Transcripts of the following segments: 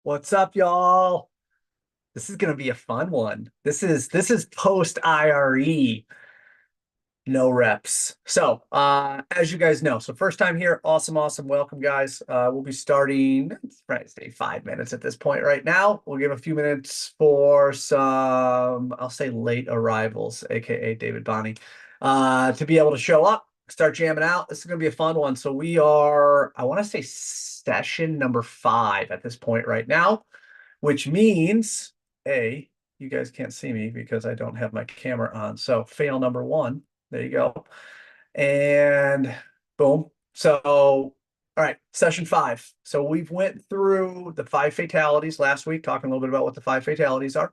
What's up, y'all? This is gonna be a fun one. This is post IRE, no reps. So, as you guys know, so first time here, awesome, welcome, guys. We'll be starting, it's probably say 5 minutes at this point right now. We'll give a few minutes for some, I'll say late arrivals, aka David Bonney, to be able to show up, start jamming out. This is gonna be a fun one. So we are, I want to say session number 5 at this point right now, which means you guys can't see me because I don't have my camera on. So fail number 1. There you go. And boom. So, all right, session 5. So we've went through the 5 fatalities last week, talking a little bit about what the 5 fatalities are.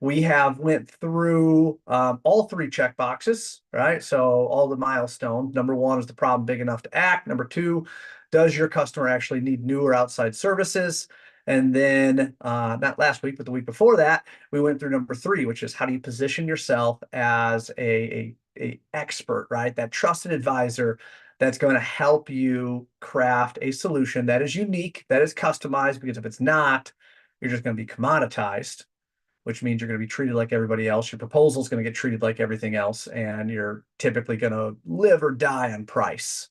We have went through all 3 check boxes, right? So all the milestones. Number 1, is the problem big enough to act? Number 2, does your customer actually need new or outside services? And then not last week, but the week before that, we went through number 3, which is how do you position yourself as a expert, right? That trusted advisor that's going to help you craft a solution that is unique, that is customized, because if it's not, you're just going to be commoditized, which means you're going to be treated like everybody else. Your proposal is going to get treated like everything else, and you're typically going to live or die on price.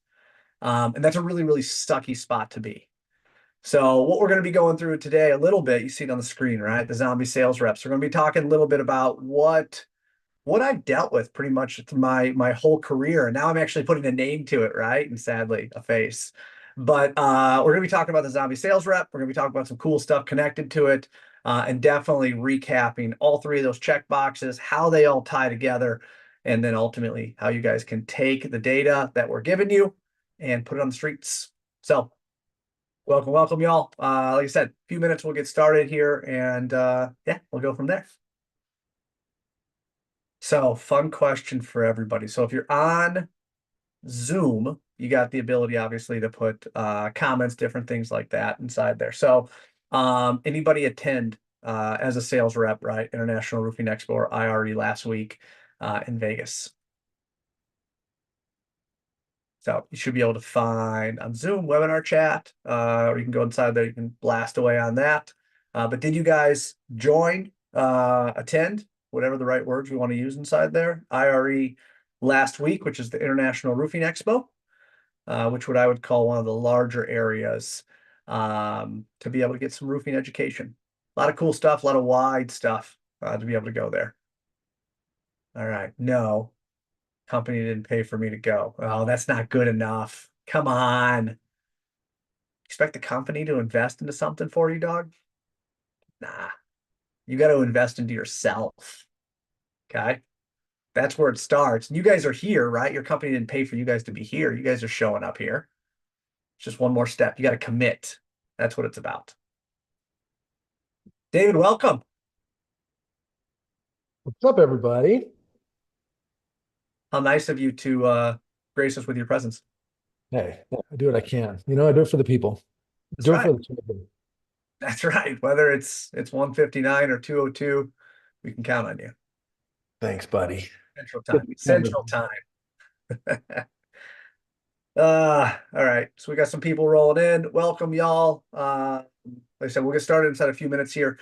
And that's a really sucky spot to be. So what we're going to be going through today a little bit, you see it on the screen, right? The zombie sales reps. We're going to be talking a little bit about what I've dealt with pretty much my whole career. And now I'm actually putting a name to it, right? And sadly, a face. But we're going to be talking about the zombie sales rep. We're going to be talking about some cool stuff connected to it, and definitely recapping all 3 of those check boxes, how they all tie together, and then ultimately how you guys can take the data that we're giving you and put it on the streets. So welcome, y'all. Like I said, a few minutes, we'll get started here, and yeah, we'll go from there. So, fun question for everybody. So, if you're on Zoom, you got the ability, obviously, to put comments, different things like that inside there. So, anybody attend as a sales rep, right? International Roofing Expo, or IRE, last week in Vegas. So you should be able to find on Zoom webinar chat, or you can go inside there. You can blast away on that. But did you guys join, attend, whatever the right words we want to use inside there? IRE last week, which is the International Roofing Expo, which what I would call one of the larger areas to be able to get some roofing education. A lot of cool stuff, a lot of wide stuff to be able to go there. All right, no. Company didn't pay for me to go. Oh, that's not good enough. Come on. Expect the company to invest into something for you, dog? Nah. You got to invest into yourself. Okay. That's where it starts. You guys are here, right? Your company didn't pay for you guys to be here. You guys are showing up here. It's just one more step. You got to commit. That's what it's about. David, welcome. What's up, everybody? How nice of you to grace us with your presence. Hey, I do what I can. I do it for the people. That's Do it right. for the people. That's right. Whether it's 159 or 202, we can count on you. Thanks, buddy. Central Good time. to be counted Central on. time. All right. So we got some people rolling in. Welcome, y'all. Like I said, we'll get started inside a few minutes here.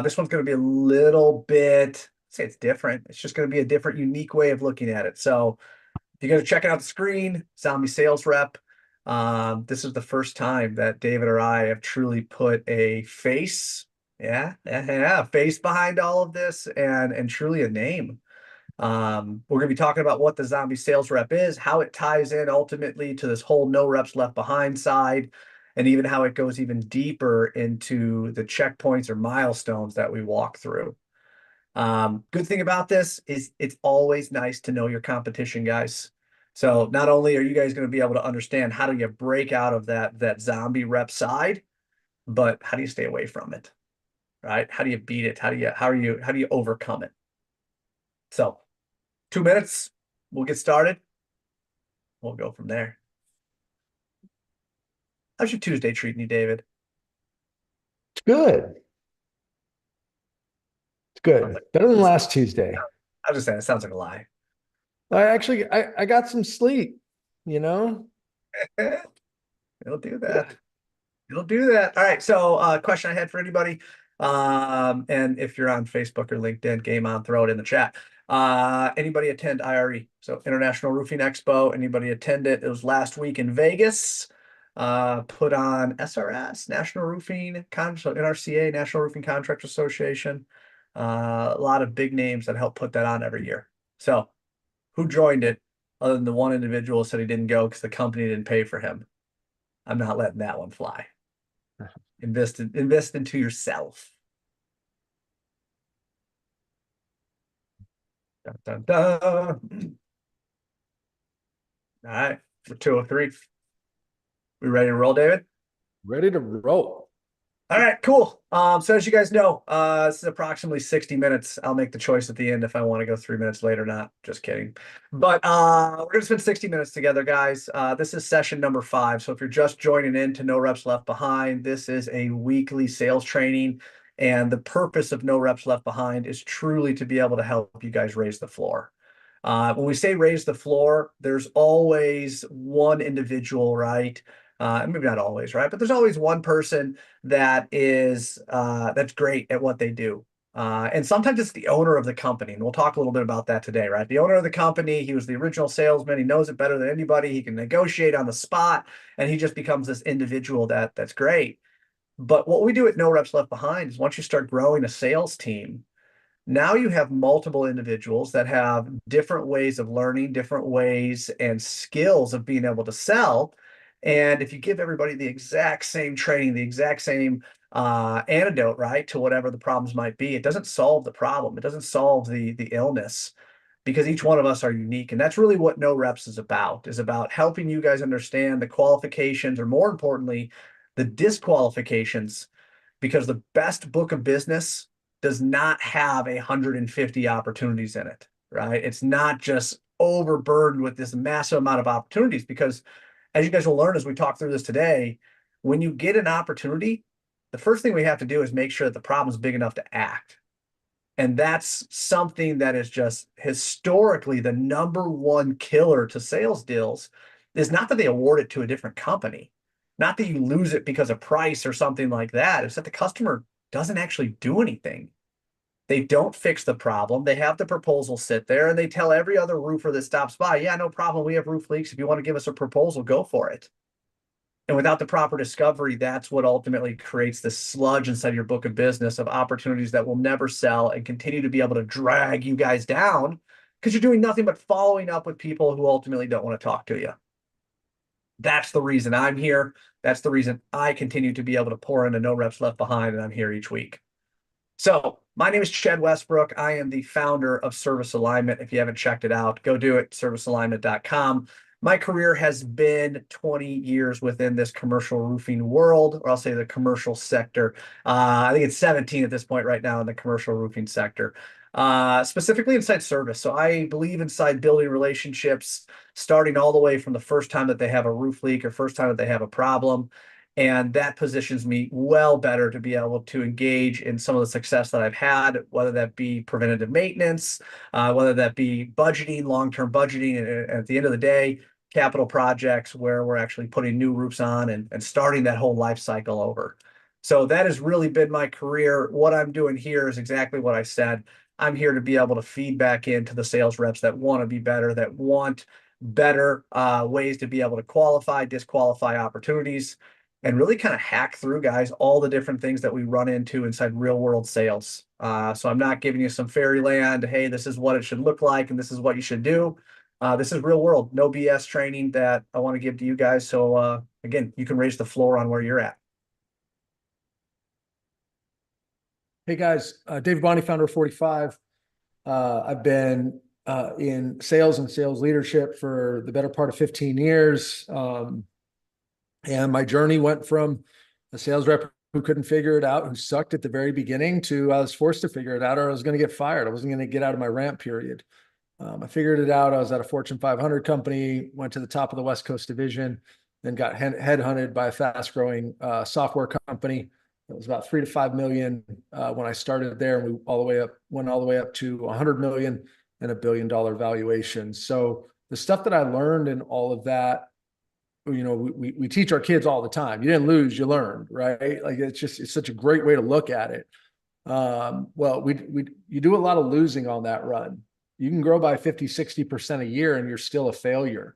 This one's going to be a little bit, say it's different. It's just going to be a different, unique way of looking at it. So if you guys are checking out the screen, Zombie Sales Rep, this is the first time that David or I have truly put a face, yeah, face behind all of this, and truly a name. We're going to be talking about what the zombie sales rep is, how it ties in ultimately to this whole no reps left behind side, and even how it goes even deeper into the checkpoints or milestones that we walk through. Good thing about this is it's always nice to know your competition, guys. So not only are you guys going to be able to understand how do you break out of that zombie rep side, but how do you stay away from it, right? How do you beat it? How do you overcome it? So 2 minutes, we'll get started. We'll go from there. How's your Tuesday treating you, David? It's good. It's Sounds good. like Better than last Tuesday. I was just saying it sounds like a lie. I got some sleep, you know? It'll do that. You'll do that. All right. So, question I had for anybody, and if you're on Facebook or LinkedIn, game on, throw it in the chat. Anybody attend IRE? So, International Roofing Expo. Anybody attend it? It was last week in Vegas. Put on SRS, National Roofing so NRCA, National Roofing Contractors Association. A lot of big names that help put that on every year. So, who joined it? Other than the one individual said he didn't go because the company didn't pay for him. I'm not letting that one fly. Invest into yourself. Dun, dun, dun. All right, for 203. We ready to roll, David? Ready to roll. All right, cool. So as you guys know, this is approximately 60 minutes. I'll make the choice at the end if I want to go 3 minutes late or not. Just kidding. But we're gonna spend 60 minutes together, guys. This is session number 5. So if you're just joining in to No Reps Left Behind, this is a weekly sales training. And the purpose of No Reps Left Behind is truly to be able to help you guys raise the floor. When we say raise the floor, there's always one individual, right? Maybe not always, right? But there's always one person that is that's great at what they do. And sometimes it's the owner of the company. And we'll talk a little bit about that today, right? The owner of the company, he was the original salesman. He knows it better than anybody. He can negotiate on the spot, and he just becomes this individual that's great. But what we do at No Reps Left Behind is once you start growing a sales team, now you have multiple individuals that have different ways of learning, different ways and skills of being able to sell. And if you give everybody the exact same training, the exact same antidote, right, to whatever the problems might be, it doesn't solve the problem. It doesn't solve the illness because each one of us are unique. And that's really what No Reps is about helping you guys understand the qualifications, or more importantly, the disqualifications, because the best book of business does not have 150 opportunities in it, right? It's not just overburdened with this massive amount of opportunities, because as you guys will learn as we talk through this today, when you get an opportunity, the first thing we have to do is make sure that the problem is big enough to act. And that's something that is just historically the number one killer to sales deals, is not that they award it to a different company, not that you lose it because of price or something like that. It's that the customer doesn't actually do anything. They don't fix the problem. They have the proposal sit there and they tell every other roofer that stops by, yeah, no problem. We have roof leaks. If you want to give us a proposal, go for it. And without the proper discovery, that's what ultimately creates this sludge inside your book of business of opportunities that will never sell and continue to be able to drag you guys down because you're doing nothing but following up with people who ultimately don't want to talk to you. That's the reason I'm here. That's the reason I continue to be able to pour into No Reps Left Behind, and I'm here each week. So my name is Chad Westbrook. I am the founder of Service Alignment. If you haven't checked it out, go do it, servicealignment.com. My career has been 20 years within this commercial roofing world, or I'll say the commercial sector. I think it's 17 at this point right now in the commercial roofing sector, specifically inside service. So I believe inside building relationships, starting all the way from the first time that they have a roof leak or first time that they have a problem. And that positions me well better to be able to engage in some of the success that I've had, whether that be preventative maintenance, whether that be budgeting, long-term budgeting, and at the end of the day, capital projects where we're actually putting new roofs on and starting that whole life cycle over. So that has really been my career. What I'm doing here is exactly what I said. I'm here to be able to feed back into the sales reps that want to be better, that want better ways to be able to qualify, disqualify opportunities, and really kind of hack through, guys, all the different things that we run into inside real world sales. So I'm not giving you some fairyland, hey, this is what it should look like and this is what you should do. This is real world, no BS training that I want to give to you guys. So again, you can raise the floor on where you're at. Hey guys, David Bonney, founder of 45. I've been in sales and sales leadership for the better part of 15 years. And my journey went from a sales rep who couldn't figure it out, who sucked at the very beginning, to I was forced to figure it out or I was going to get fired. I wasn't going to get out of my ramp period. I figured it out. I was at a Fortune 500 company, went to the top of the West Coast division, then got headhunted by a fast growing software company. It was about 3 to 5 million when I started there, and we went all the way up to 100 million and $1 billion valuation. So the stuff that I learned in all of that we teach our kids all the time. You didn't lose, you learned, right? Like it's such a great way to look at it. Well, you do a lot of losing on that run. You can grow by 50, 60% a year and you're still a failure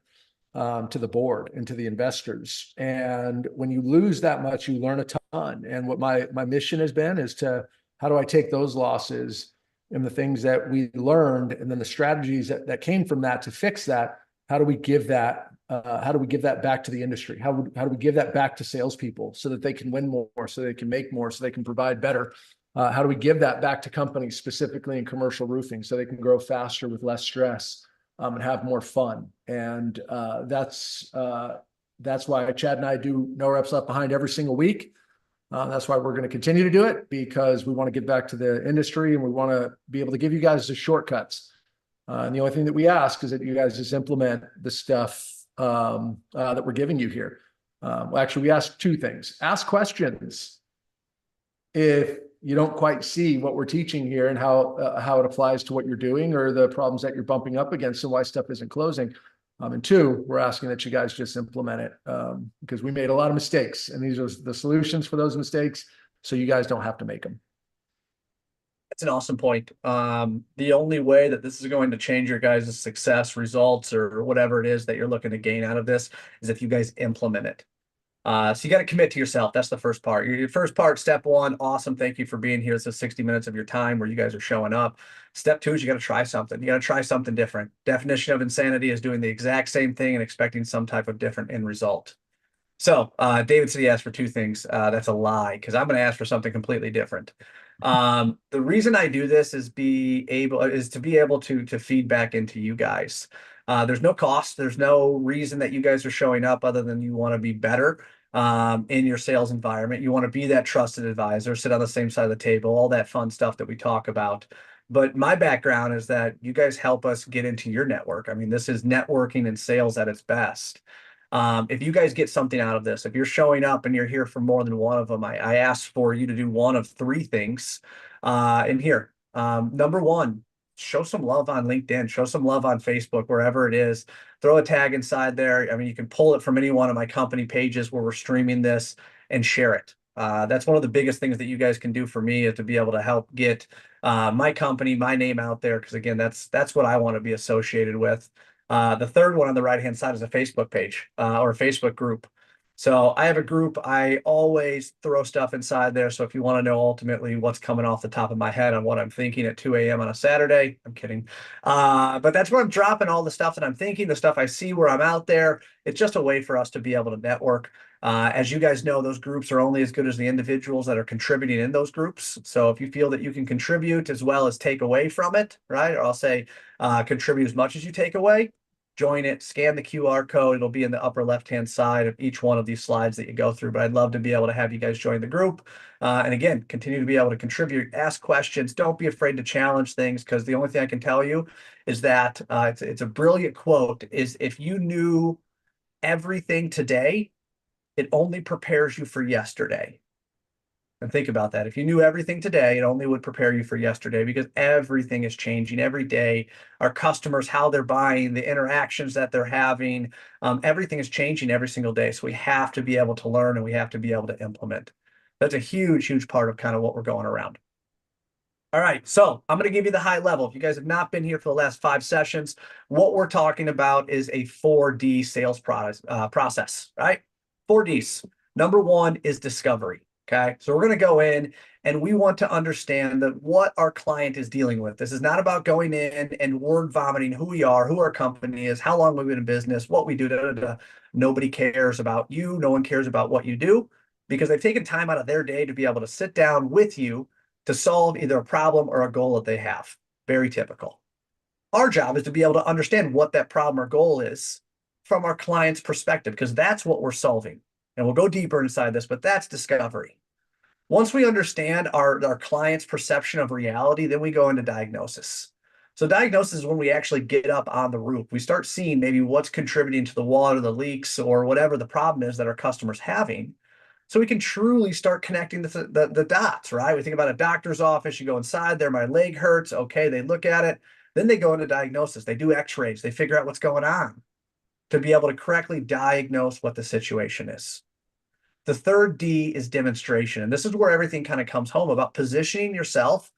to the board and to the investors. And when you lose that much, you learn a ton. And what my mission has been is to how do I take those losses and the things that we learned and then the strategies that came from that to fix that. How do we give that? How do we give that back to the industry? How do we give that back to salespeople so that they can win more, so they can make more, so they can provide better? How do we give that back to companies, specifically in commercial roofing, so they can grow faster with less stress and have more fun? And that's why Chad and I do No Reps Left Behind every single week. That's why we're going to continue to do it, because we want to get back to the industry and we want to be able to give you guys the shortcuts. And the only thing that we ask is that you guys just implement the stuff that we're giving you here. Well, actually, we ask two things. Ask questions if you don't quite see what we're teaching here and how it applies to what you're doing or the problems that you're bumping up against and why stuff isn't closing. And two, we're asking that you guys just implement it because we made a lot of mistakes, and these are the solutions for those mistakes, so you guys don't have to make them. That's an awesome point. The only way that this is going to change your guys' success, results, or whatever it is that you're looking to gain out of this is if you guys implement it. So you got to commit to yourself. That's the first part. Your first part, step one, awesome. Thank you for being here. It's a 60 minutes of your time where you guys are showing up. Step two is you got to try something. You got to try something different. Definition of insanity is doing the exact same thing and expecting some type of different end result. So David said he asked for two things. That's a lie, because I'm going to ask for something completely different. The reason I do this is to be able to feed back into you guys. There's no cost. There's no reason that you guys are showing up other than you want to be better in your sales environment. You want to be that trusted advisor, sit on the same side of the table, all that fun stuff that we talk about. But my background is that you guys help us get into your network. I mean, this is networking and sales at its best. If you guys get something out of this, if you're showing up and you're here for more than one of them, I ask for you to do one of three things in here. Number one, show some love on LinkedIn, show some love on Facebook, wherever it is. Throw a tag inside there. I mean, you can pull it from any one of my company pages where we're streaming this and share it. That's one of the biggest things that you guys can do for me, is to be able to help get my company, my name out there. Because again, that's what I want to be associated with. The third one on the right-hand side is a Facebook page or a Facebook group. So I have a group. I always throw stuff inside there. So if you want to know ultimately what's coming off the top of my head on what I'm thinking at 2 a.m. on a Saturday, I'm kidding. But that's where I'm dropping all the stuff that I'm thinking, the stuff I see where I'm out there. It's just a way for us to be able to network. As you guys know, those groups are only as good as the individuals that are contributing in those groups. So if you feel that you can contribute as well as take away from it, right? Or I'll say contribute as much as you take away, join it, scan the QR code. It'll be in the upper left-hand side of each one of these slides that you go through. But I'd love to be able to have you guys join the group. And again, continue to be able to contribute, ask questions. Don't be afraid to challenge things, because the only thing I can tell you is that it's a brilliant quote, is if you knew everything today, it only prepares you for yesterday. And think about that. If you knew everything today, it only would prepare you for yesterday, because everything is changing every day. Our customers, how they're buying, the interactions that they're having, everything is changing every single day. So we have to be able to learn and we have to be able to implement. That's a huge, huge part of kind of what we're going around. All right, so I'm going to give you the high level. If you guys have not been here for the last 5 sessions, what we're talking about is a 4D sales process, right? 4Ds. Number one is discovery. Okay, so we're going to go in and we want to understand that what our client is dealing with. This is not about going in and word vomiting who we are, who our company is, how long we've been in business, what we do. Da, da, da. Nobody cares about you. No one cares about what you do, because they've taken time out of their day to be able to sit down with you to solve either a problem or a goal that they have. Very typical. Our job is to be able to understand what that problem or goal is from our client's perspective, because that's what we're solving. And we'll go deeper inside this, but that's discovery. Once we understand our client's perception of reality, then we go into diagnosis. So diagnosis is when we actually get up on the roof. We start seeing maybe what's contributing to the water, the leaks, or whatever the problem is that our customer's having. So we can truly start connecting the dots, right? We think about a doctor's office. You go inside there, my leg hurts. Okay, they look at it. Then they go into diagnosis. They do x-rays. They figure out what's going on. to be able to correctly diagnose what the situation is. The third D is demonstration. And this is where everything kind of comes home about positioning yourself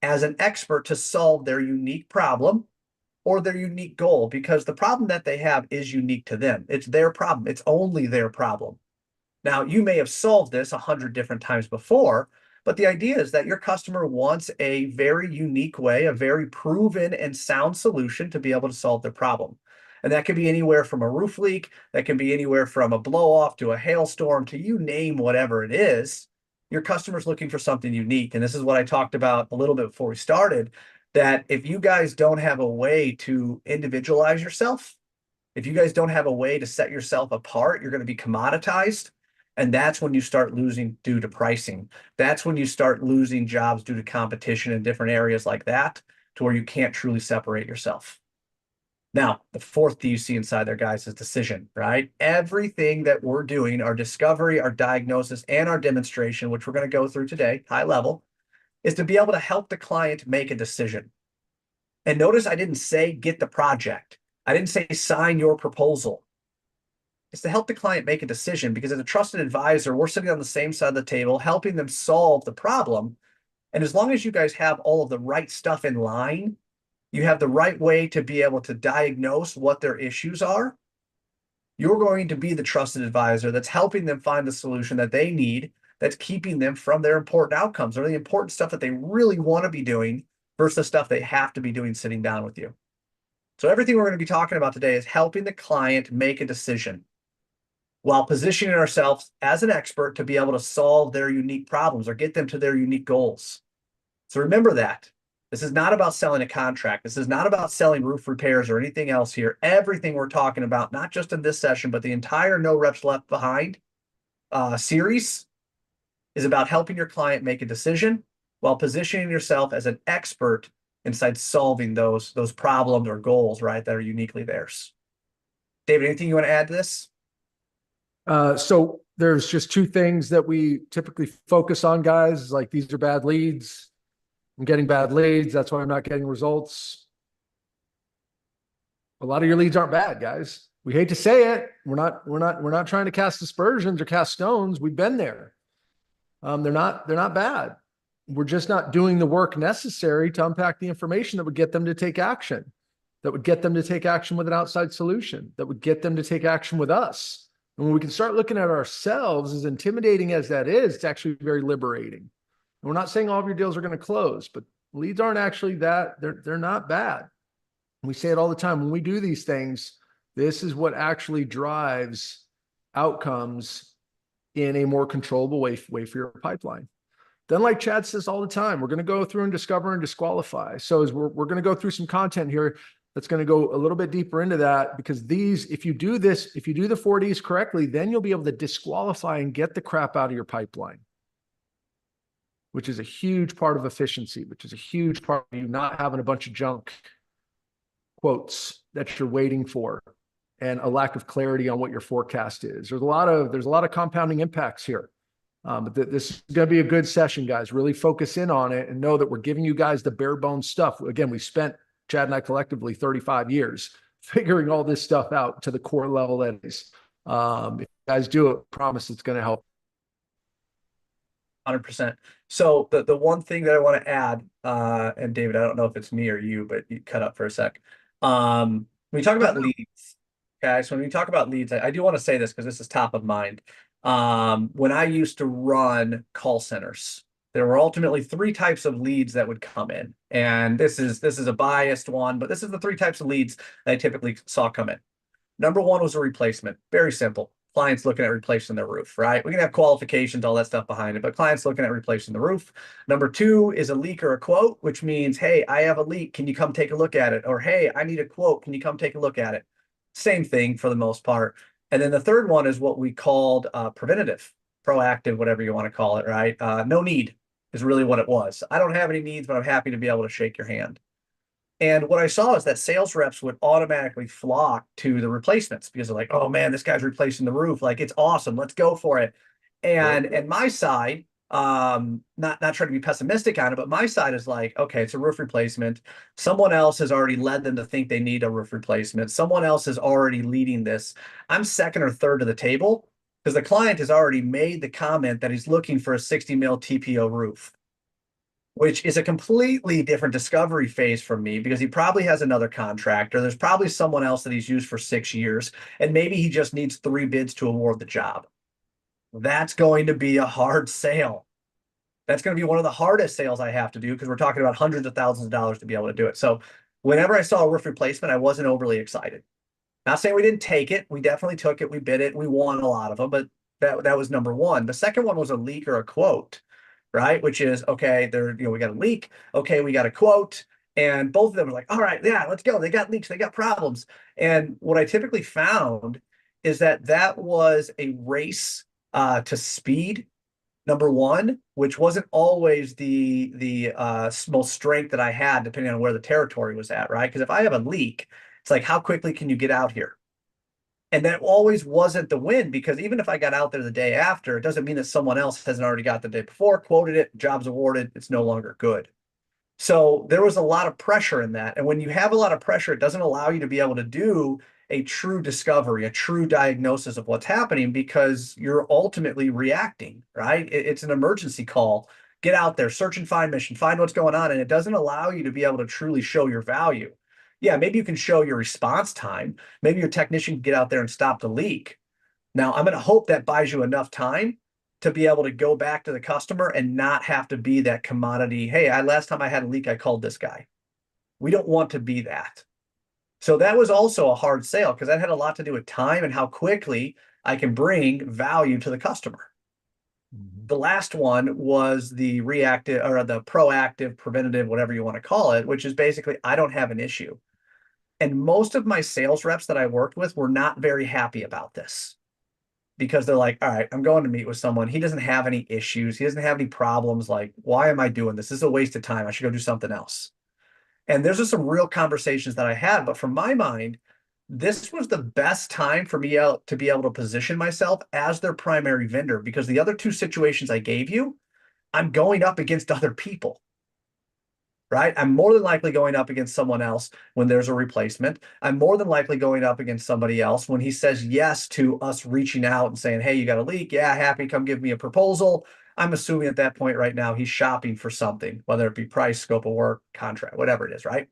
as an expert to solve their unique problem or their unique goal, because the problem that they have is unique to them. It's their problem. It's only their problem. Now, you may have solved this 100 different times before, but the idea is that your customer wants a very unique way, a very proven and sound solution to be able to solve their problem. And that can be anywhere from a roof leak, that can be anywhere from a blow off to a hailstorm to you name whatever it is. Your customer's looking for something unique. And this is what I talked about a little bit before we started, that if you guys don't have a way to individualize yourself, if you guys don't have a way to set yourself apart, you're going to be commoditized. And that's when you start losing due to pricing. That's when you start losing jobs due to competition in different areas like that, to where you can't truly separate yourself. Now, the fourth D you see inside there, guys, is decision, right? Everything that we're doing, our discovery, our diagnosis, and our demonstration, which we're going to go through today, high level, is to be able to help the client make a decision. And notice I didn't say get the project. I didn't say sign your proposal. It's to help the client make a decision, because as a trusted advisor, we're sitting on the same side of the table, helping them solve the problem. And as long as you guys have all of the right stuff in line, you have the right way to be able to diagnose what their issues are, you're going to be the trusted advisor that's helping them find the solution that they need, that's keeping them from their important outcomes or the important stuff that they really want to be doing versus the stuff they have to be doing sitting down with you. So everything we're going to be talking about today is helping the client make a decision while positioning ourselves as an expert to be able to solve their unique problems or get them to their unique goals. So remember that. This is not about selling a contract. This is not about selling roof repairs or anything else here. Everything we're talking about, not just in this session, but the entire No Reps Left Behind series, is about helping your client make a decision while positioning yourself as an expert inside solving those problems or goals, right, that are uniquely theirs. David, anything you want to add to this? So there's just two things that we typically focus on, guys. Like, these are bad leads. I'm getting bad leads. That's why I'm not getting results. A lot of your leads aren't bad, guys. We hate to say it. We're not trying to cast aspersions or cast stones. We've been there. They're not bad. We're just not doing the work necessary to unpack the information that would get them to take action, that would get them to take action with an outside solution, that would get them to take action with us. And when we can start looking at ourselves, as intimidating as that is, it's actually very liberating. And we're not saying all of your deals are going to close, but leads aren't actually that, they're not bad. We say it all the time. When we do these things, this is what actually drives outcomes in a more controllable way for your pipeline. Then, like Chad says all the time, we're going to go through and discover and disqualify. So as we're going to go through some content here that's going to go a little bit deeper into that, because these, if you do this, if you do the 4Ds correctly, then you'll be able to disqualify and get the crap out of your pipeline, which is a huge part of efficiency, which is a huge part of you not having a bunch of junk quotes that you're waiting for and a lack of clarity on what your forecast is. There's a lot of compounding impacts here. But this is going to be a good session, guys. Really focus in on it and know that we're giving you guys the bare bones stuff. Again, we spent, Chad and I collectively, 35 years figuring all this stuff out to the core level that is. If you guys do it, I promise it's going to help. 100%. So the one thing that I want to add, and David, I don't know if it's me or you, but you cut up for a sec. When we talk about leads, okay, so when we talk about leads, I do want to say this because this is top of mind. When I used to run call centers, there were ultimately three types of leads that would come in. And this is a biased one, but this is the three types of leads that I typically saw come in. Number one was a replacement. Very simple. Clients looking at replacing their roof, right? We can have qualifications, all that stuff behind it, but clients looking at replacing the roof. Number two is a leak or a quote, which means, hey, I have a leak. Can you come take a look at it? Or, hey, I need a quote. Can you come take a look at it? Same thing for the most part. And then the third one is what we called preventative, proactive, whatever you want to call it, right? No need is really what it was. I don't have any needs, but I'm happy to be able to shake your hand. And what I saw is that sales reps would automatically flock to the replacements because they're like, oh man, this guy's replacing the roof. Like, it's awesome. Let's go for it. And my side, Not trying to be pessimistic on it, but my side is like, okay, it's a roof replacement. Someone else has already led them to think they need a roof replacement. Someone else is already leading this. I'm second or third to the table because the client has already made the comment that he's looking for a 60 mil TPO roof, which is a completely different discovery phase for me because he probably has another contractor. There's probably someone else that he's used for 6 years, and maybe he just needs 3 bids to award the job. That's going to be a hard sale. That's going to be one of the hardest sales I have to do because we're talking about hundreds of thousands of dollars to be able to do it. So whenever I saw a roof replacement, I wasn't overly excited. Not saying we didn't take it. We definitely took it. We bid it. We won a lot of them, but that was number one. The second one was a leak or a quote, right? Which is okay, we got a leak. Okay, we got a quote. And both of them were like, all right, yeah, let's go. They got leaks, they got problems. And what I typically found is that was a race to speed, number one, which wasn't always the most strength that I had, depending on where the territory was at, right? Because if I have a leak, it's like, how quickly can you get out here? And that always wasn't the win because even if I got out there the day after, it doesn't mean that someone else hasn't already got the day before, quoted it, job's awarded, it's no longer good. So there was a lot of pressure in that. And when you have a lot of pressure, it doesn't allow you to be able to do a true discovery, a true diagnosis of what's happening because you're ultimately reacting, right? It's an emergency call. Get out there, search and find mission, find what's going on. And it doesn't allow you to be able to truly show your value. Yeah, maybe you can show your response time. Maybe your technician can get out there and stop the leak. Now, I'm going to hope that buys you enough time to be able to go back to the customer and not have to be that commodity. Hey, last time I had a leak, I called this guy. We don't want to be that. So that was also a hard sale because that had a lot to do with time and how quickly I can bring value to the customer. The last one was the reactive or the proactive, preventative, whatever you want to call it, which is basically I don't have an issue. And most of my sales reps that I worked with were not very happy about this because they're like, all right, I'm going to meet with someone. He doesn't have any issues. He doesn't have any problems. Like, why am I doing this? This is a waste of time. I should go do something else. And there's just some real conversations that I had. But from my mind, this was the best time for me to be able to position myself as their primary vendor because the other two situations I gave you, I'm going up against other people, right? I'm more than likely going up against someone else when there's a replacement. I'm more than likely going up against somebody else when he says yes to us reaching out and saying, hey, you got a leak? Yeah, happy. Come give me a proposal. I'm assuming at that point right now he's shopping for something, whether it be price, scope of work, contract, whatever it is, right?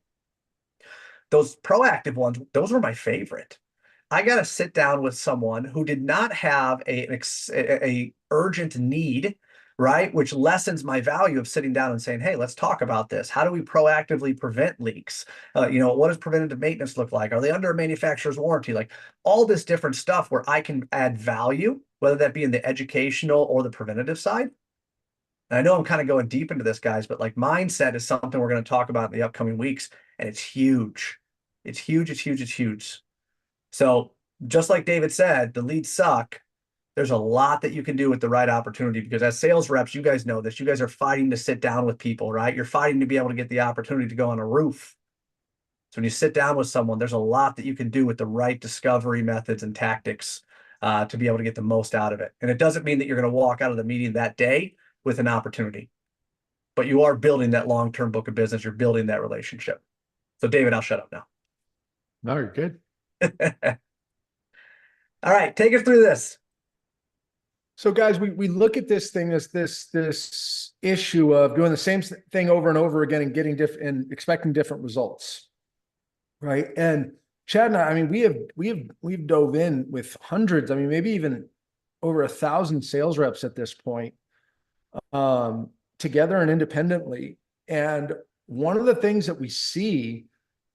Those proactive ones, those were my favorite. I got to sit down with someone who did not have a urgent need, right? Which lessens my value of sitting down and saying, hey, let's talk about this. How do we proactively prevent leaks? What does preventative maintenance look like? Are they under a manufacturer's warranty? Like all this different stuff where I can add value, whether that be in the educational or the preventative side. And I know I'm kind of going deep into this, guys, but like mindset is something we're going to talk about in the upcoming weeks, and it's huge. It's huge, it's huge, it's huge. So just like David said, the leads suck. There's a lot that you can do with the right opportunity because as sales reps, you guys know this. You guys are fighting to sit down with people, right? You're fighting to be able to get the opportunity to go on a roof. So when you sit down with someone, there's a lot that you can do with the right discovery methods and tactics to be able to get the most out of it. And it doesn't mean that you're going to walk out of the meeting that day with an opportunity, but you are building that long-term book of business. You're building that relationship. So David, I'll shut up now. No, you're good. All right, take us through this. So guys, we look at this thing as this issue of doing the same thing over and over again and getting different and expecting different results. Right. And Chad and I mean, we've dove in with hundreds, I mean, maybe even over 1,000 sales reps at this point, together and independently. And one of the things that we see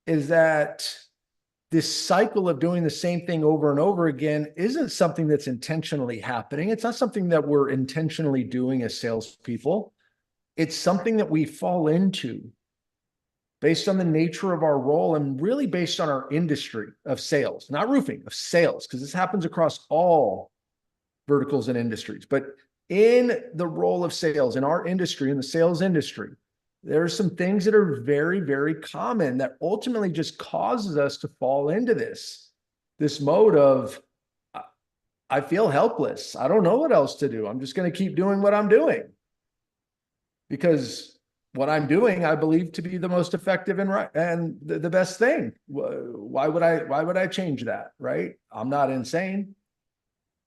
is that this cycle of doing the same thing over and over again isn't something that's intentionally happening. It's not something that we're intentionally doing as salespeople. It's something that we fall into based on the nature of our role and really based on our industry of sales, not roofing, of sales, because this happens across all verticals and industries. But in the role of sales, in our industry, in the sales industry, there are some things that are very, very common that ultimately just causes us to fall into this mode of, I feel helpless. I don't know what else to do. I'm just going to keep doing what I'm doing. because what I'm doing, I believe to be the most effective and right and the best thing. Why would I change that? Right? I'm not insane.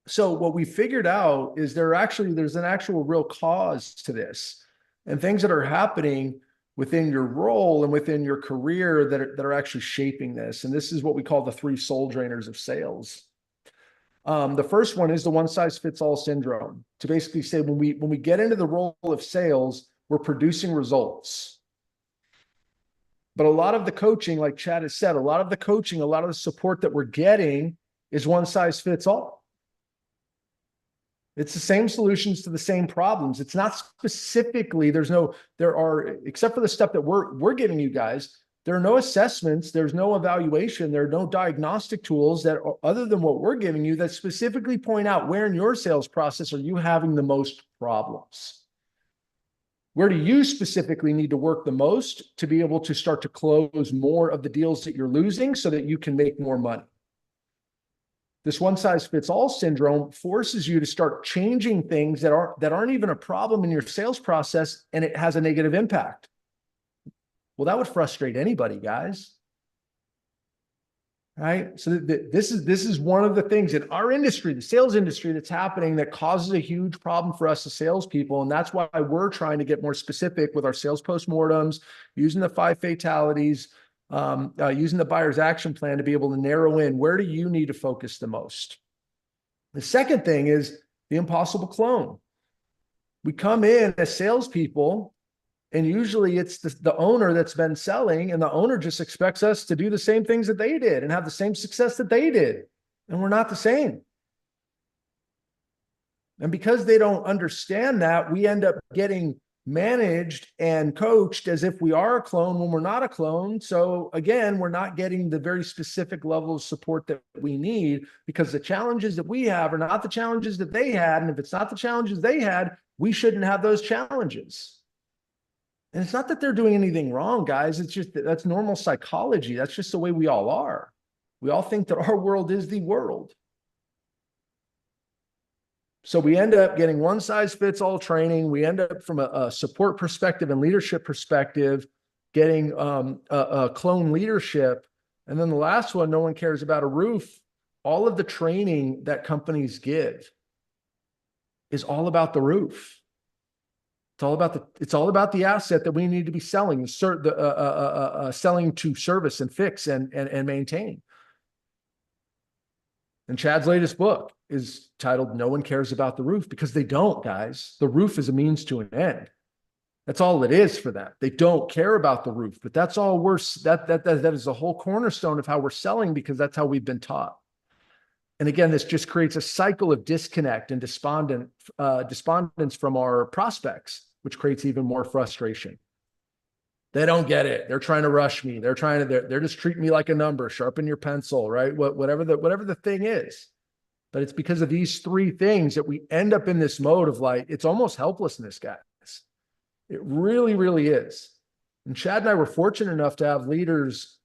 So what we figured out is there's an actual real cause to this, and things that are happening within your role and within your career that are actually shaping this. And this is what we call the three soul drainers of sales. The first one is the one size fits all syndrome, to basically say when we get into the role of sales, we're producing results. But a lot of the coaching, like Chad has said, a lot of the support that we're getting is one size fits all. It's the same solutions to the same problems. It's not specifically, except for the stuff that we're giving you guys, there are no assessments, there's no evaluation, there are no diagnostic tools that are, other than what we're giving you, that specifically point out where in your sales process are you having the most problems. Where do you specifically need to work the most to be able to start to close more of the deals that you're losing so that you can make more money? This one size fits all syndrome forces you to start changing things that aren't even a problem in your sales process, and it has a negative impact. Well, that would frustrate anybody, guys. Right? So this is one of the things in our industry, the sales industry, that's happening that causes a huge problem for us as salespeople. And that's why we're trying to get more specific with our sales postmortems, using the 5 fatalities, using the buyer's action plan to be able to narrow in where do you need to focus the most. The second thing is the impossible clone. We come in as salespeople, and usually it's the owner that's been selling, and the owner just expects us to do the same things that they did and have the same success that they did. And we're not the same. And because they don't understand that, we end up getting managed and coached as if we are a clone when we're not a clone. So again, we're not getting the very specific level of support that we need, because the challenges that we have are not the challenges that they had. And if it's not the challenges they had, we shouldn't have those challenges. And it's not that they're doing anything wrong, guys. It's just that's normal psychology. That's just the way we all are. We all think that our world is the world. So we end up getting one size fits all training. We end up, from a support perspective and leadership perspective, getting a clone leadership. And then the last one, no one cares about a roof. All of the training that companies give is all about the roof. It's all about the asset that we need to be selling, selling to service and fix and maintain. And Chad's latest book is titled "No One Cares About the Roof," because they don't, guys. The roof is a means to an end. That's all it is for them. They don't care about the roof, but that's all that is the whole cornerstone of how we're selling, because that's how we've been taught. And again, this just creates a cycle of disconnect and despondence from our prospects, which creates even more frustration. They don't get it. They're trying to rush me. They're just treating me like a number. Sharpen your pencil, right? Whatever the thing is. But it's because of these three things that we end up in this mode of, like, it's almost helplessness, guys. It really, really is. And Chad and I were fortunate enough to have leaders.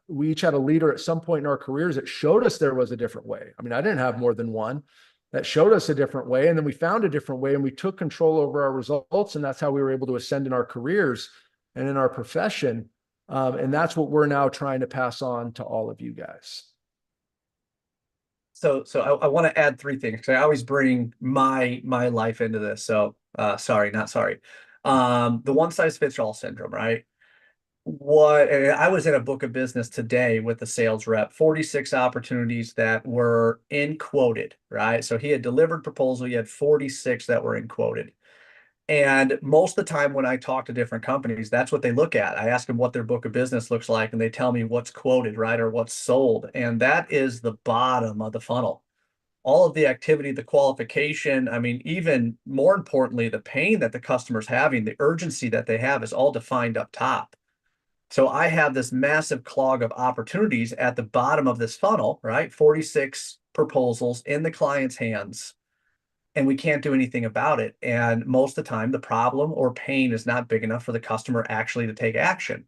We each had a leader at some point in our careers that showed us there was a different way. I mean, I didn't have more than one that showed us a different way. And then we found a different way, and we took control over our results. And that's how we were able to ascend in our careers and in our profession. And that's what we're now trying to pass on to all of you guys. So I want to add 3 things, because I always bring my life into this. So sorry, not sorry. The one size fits all syndrome, right? I was in a book of business today with the sales rep, 46 opportunities that were in quoted, right? So he had delivered proposal, he had 46 that were in quoted. And most of the time when I talk to different companies, that's what they look at. I ask them what their book of business looks like, and they tell me what's quoted, right? Or what's sold. And that is the bottom of the funnel. All of the activity, the qualification, I mean, even more importantly, the pain that the customer's having, the urgency that they have, is all defined up top. So I have this massive clog of opportunities at the bottom of this funnel, right? 46 proposals in the client's hands, and we can't do anything about it. And most of the time, the problem or pain is not big enough for the customer actually to take action.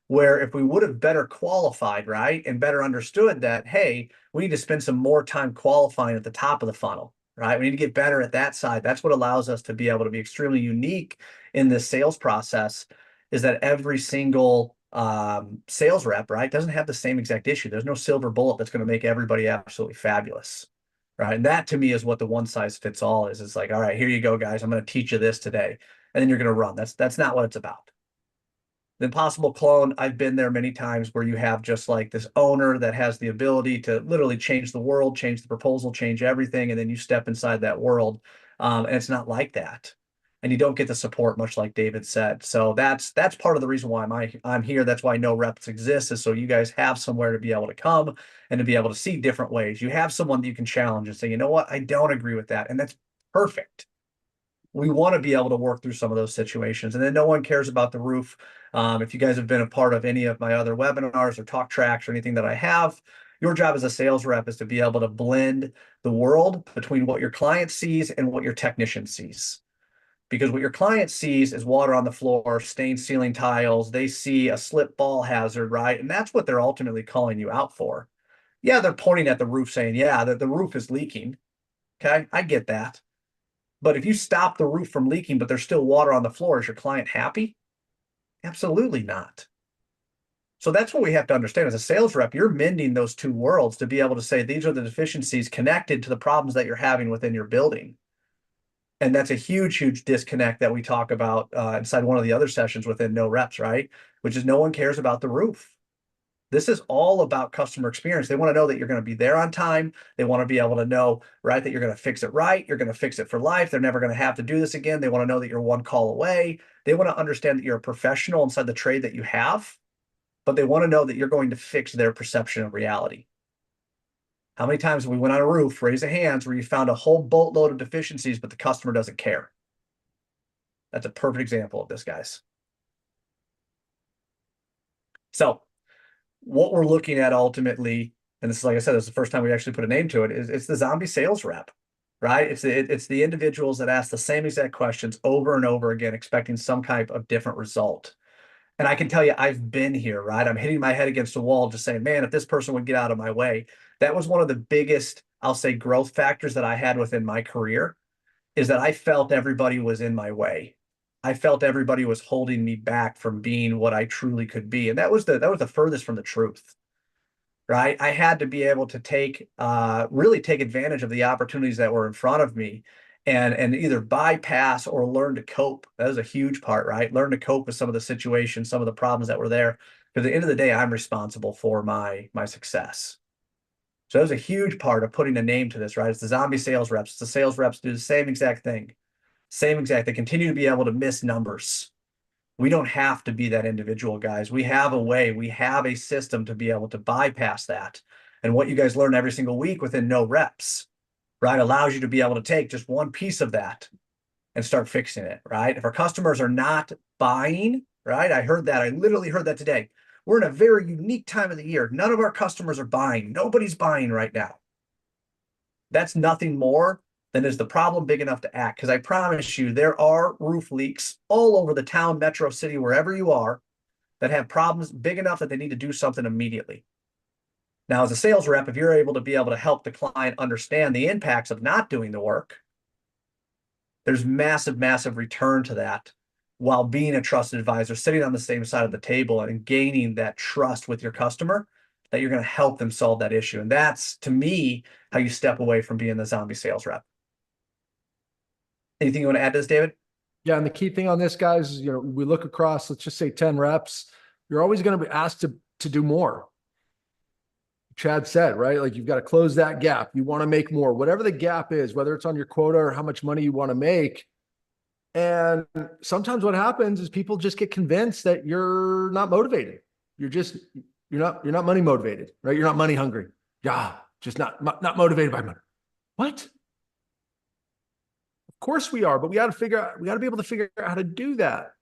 Where if we would have better qualified, right, and better understood that, hey, we need to spend some more time qualifying at the top of the funnel, right? We need to get better at that side. That's what allows us to be able to be extremely unique in this sales process, is that every single sales rep, right, doesn't have the same exact issue. There's no silver bullet that's going to make everybody absolutely fabulous, right? And that to me is what the one size fits all is. It's like, all right, here you go, guys. I'm going to teach you this today, and then you're going to run. That's not what it's about. The impossible clone, I've been there many times where you have just like this owner that has the ability to literally change the world, change the proposal, change everything, and then you step inside that world, and it's not like that, and you don't get the support, much like David said. So that's part of the reason why I'm here. That's why No Reps exists, is so you guys have somewhere to be able to come and to be able to see different ways. You have someone that you can challenge and say, you know what, I don't agree with that, and that's perfect. We want to be able to work through some of those situations. And then no one cares about the roof. If you guys have been a part of any of my other webinars or talk tracks or anything that I have, your job as a sales rep is to be able to blend the world between what your client sees and what your technician sees. Because what your client sees is water on the floor, stained ceiling tiles. They see a slip ball hazard, right? And that's what they're ultimately calling you out for. Yeah, they're pointing at the roof saying, yeah, the roof is leaking. Okay, I get that. But if you stop the roof from leaking, but there's still water on the floor, is your client happy? Absolutely not. So that's what we have to understand as a sales rep. You're mending those two worlds to be able to say these are the deficiencies connected to the problems that you're having within your building. And that's a huge, huge disconnect that we talk about inside one of the other sessions within No Reps, right? Which is no one cares about the roof. This is all about customer experience. They want to know that you're going to be there on time. They want to be able to know, right, that you're going to fix it right. You're going to fix it for life. They're never going to have to do this again. They want to know that you're one call away. They want to understand that you're a professional inside the trade that you have, but they want to know that you're going to fix their perception of reality. How many times we went on a roof, raise the hands, where you found a whole boatload of deficiencies, but the customer doesn't care? That's a perfect example of this, guys. So what we're looking at ultimately, and this is, like I said, this is the first time we actually put a name to it, is it's the zombie sales rep, right? It's the individuals that ask the same exact questions over and over again, expecting some type of different result. And I can tell you, I've been here, right? I'm hitting my head against a wall, just saying, man, if this person would get out of my way. That was one of the biggest, I'll say, growth factors that I had within my career, is that I felt everybody was in my way. I felt everybody was holding me back from being what I truly could be. And that was the furthest from the truth, right? I had to be able to really take advantage of the opportunities that were in front of me, and either bypass or learn to cope. That was a huge part, right? Learn to cope with some of the situations, some of the problems that were there. Because at the end of the day, I'm responsible for my success. So that was a huge part of putting a name to this, right? It's the zombie sales reps. It's the sales reps do the same exact thing. Same exact. They continue to be able to miss numbers. We don't have to be that individual, guys. We have a way, we have a system to be able to bypass that. And what you guys learn every single week within No Reps, right, allows you to be able to take just one piece of that and start fixing it, right? If our customers are not buying, right? I heard that. I literally heard that today. We're in a very unique time of the year. None of our customers are buying. Nobody's buying right now. That's nothing more than is the problem big enough to act? Because I promise you, there are roof leaks all over the town, metro city, wherever you are, that have problems big enough that they need to do something immediately. Now, as a sales rep, if you're able to help the client understand the impacts of not doing the work, there's massive, massive return to that, while being a trusted advisor, sitting on the same side of the table and gaining that trust with your customer, that you're going to help them solve that issue. And that's, to me, how you step away from being the zombie sales rep. Anything you want to add to this, David? Yeah, and the key thing on this, guys, is, we look across, let's just say 10 reps, you're always going to be asked to do more. Chad said, right? Like, you've got to close that gap. You want to make more, whatever the gap is, whether it's on your quota or how much money you want to make. And sometimes what happens is people just get convinced that you're not motivated. You're not money motivated, right? You're not money hungry. Yeah, just not motivated by money. What? Of course we are, but we got to be able to figure out how to do that.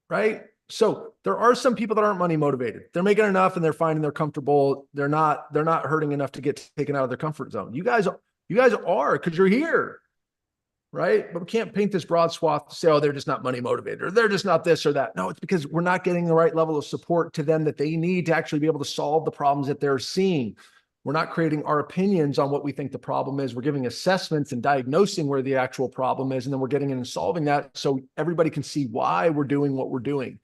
Right? So there are some people that aren't money motivated. They're making enough and they're finding they're comfortable. They're not hurting enough to get taken out of their comfort zone. You guys are, because you're here. Right? But we can't paint this broad swath to say, oh, they're just not money motivated, or they're just not this or that. No, it's because we're not getting the right level of support to them that they need to actually be able to solve the problems that they're seeing. We're not creating our opinions on what we think the problem is. We're giving assessments and diagnosing where the actual problem is, and then we're getting in and solving that so everybody can see why we're doing what we're doing.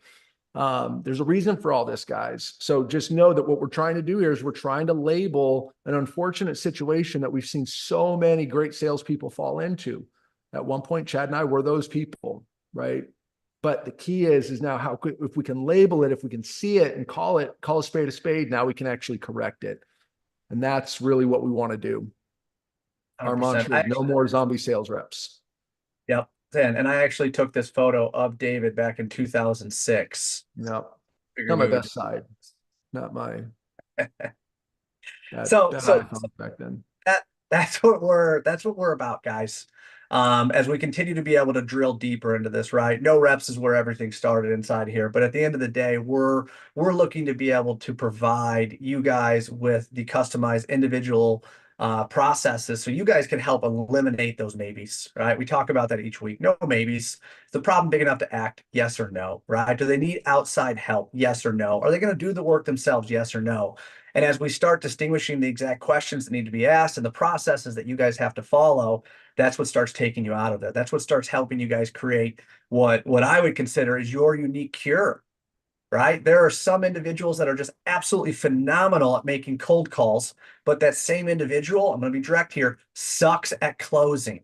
There's a reason for all this, guys. So just know that what we're trying to do here is we're trying to label an unfortunate situation that we've seen so many great salespeople fall into. At one point, Chad and I were those people, right? But the key is now how if we can label it, if we can see it and call a spade, now we can actually correct it. And that's really what we want to do. Our 100%. mantra is no more zombie sales reps. Yep. And I actually took this photo of David back in 2006. No, Figured not my we would best side. Not my so that so iPhone back then. that that's what we're about, guys. As we continue to be able to drill deeper into this, right? No reps is where everything started inside here. But at the end of the day, we're looking to be able to provide you guys with the customized individual processes so you guys can help eliminate those maybes, right? We talk about that each week. No maybes. Is the problem big enough to act? Yes or no, right? Do they need outside help? Yes or no? Are they going to do the work themselves? Yes or no? And as we start distinguishing the exact questions that need to be asked and the processes that you guys have to follow, that's what starts taking you out of it. That's what starts helping you guys create what I would consider is your unique cure, right? There are some individuals that are just absolutely phenomenal at making cold calls, but that same individual, I'm going to be direct here, sucks at closing,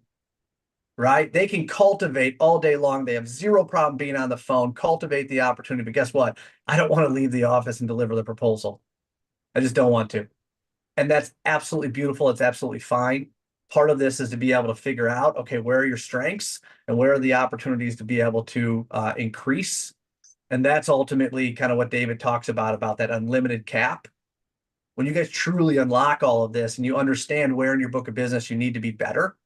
right? They can cultivate all day long. They have zero problem being on the phone, cultivate the opportunity. But guess what? I don't want to leave the office and deliver the proposal. I just don't want to. And that's absolutely beautiful. It's absolutely fine. Part of this is to be able to figure out, okay, where are your strengths and where are the opportunities to be able to increase. And that's ultimately kind of what David talks about that unlimited cap. When you guys truly unlock all of this and you understand where in your book of business you need to be better,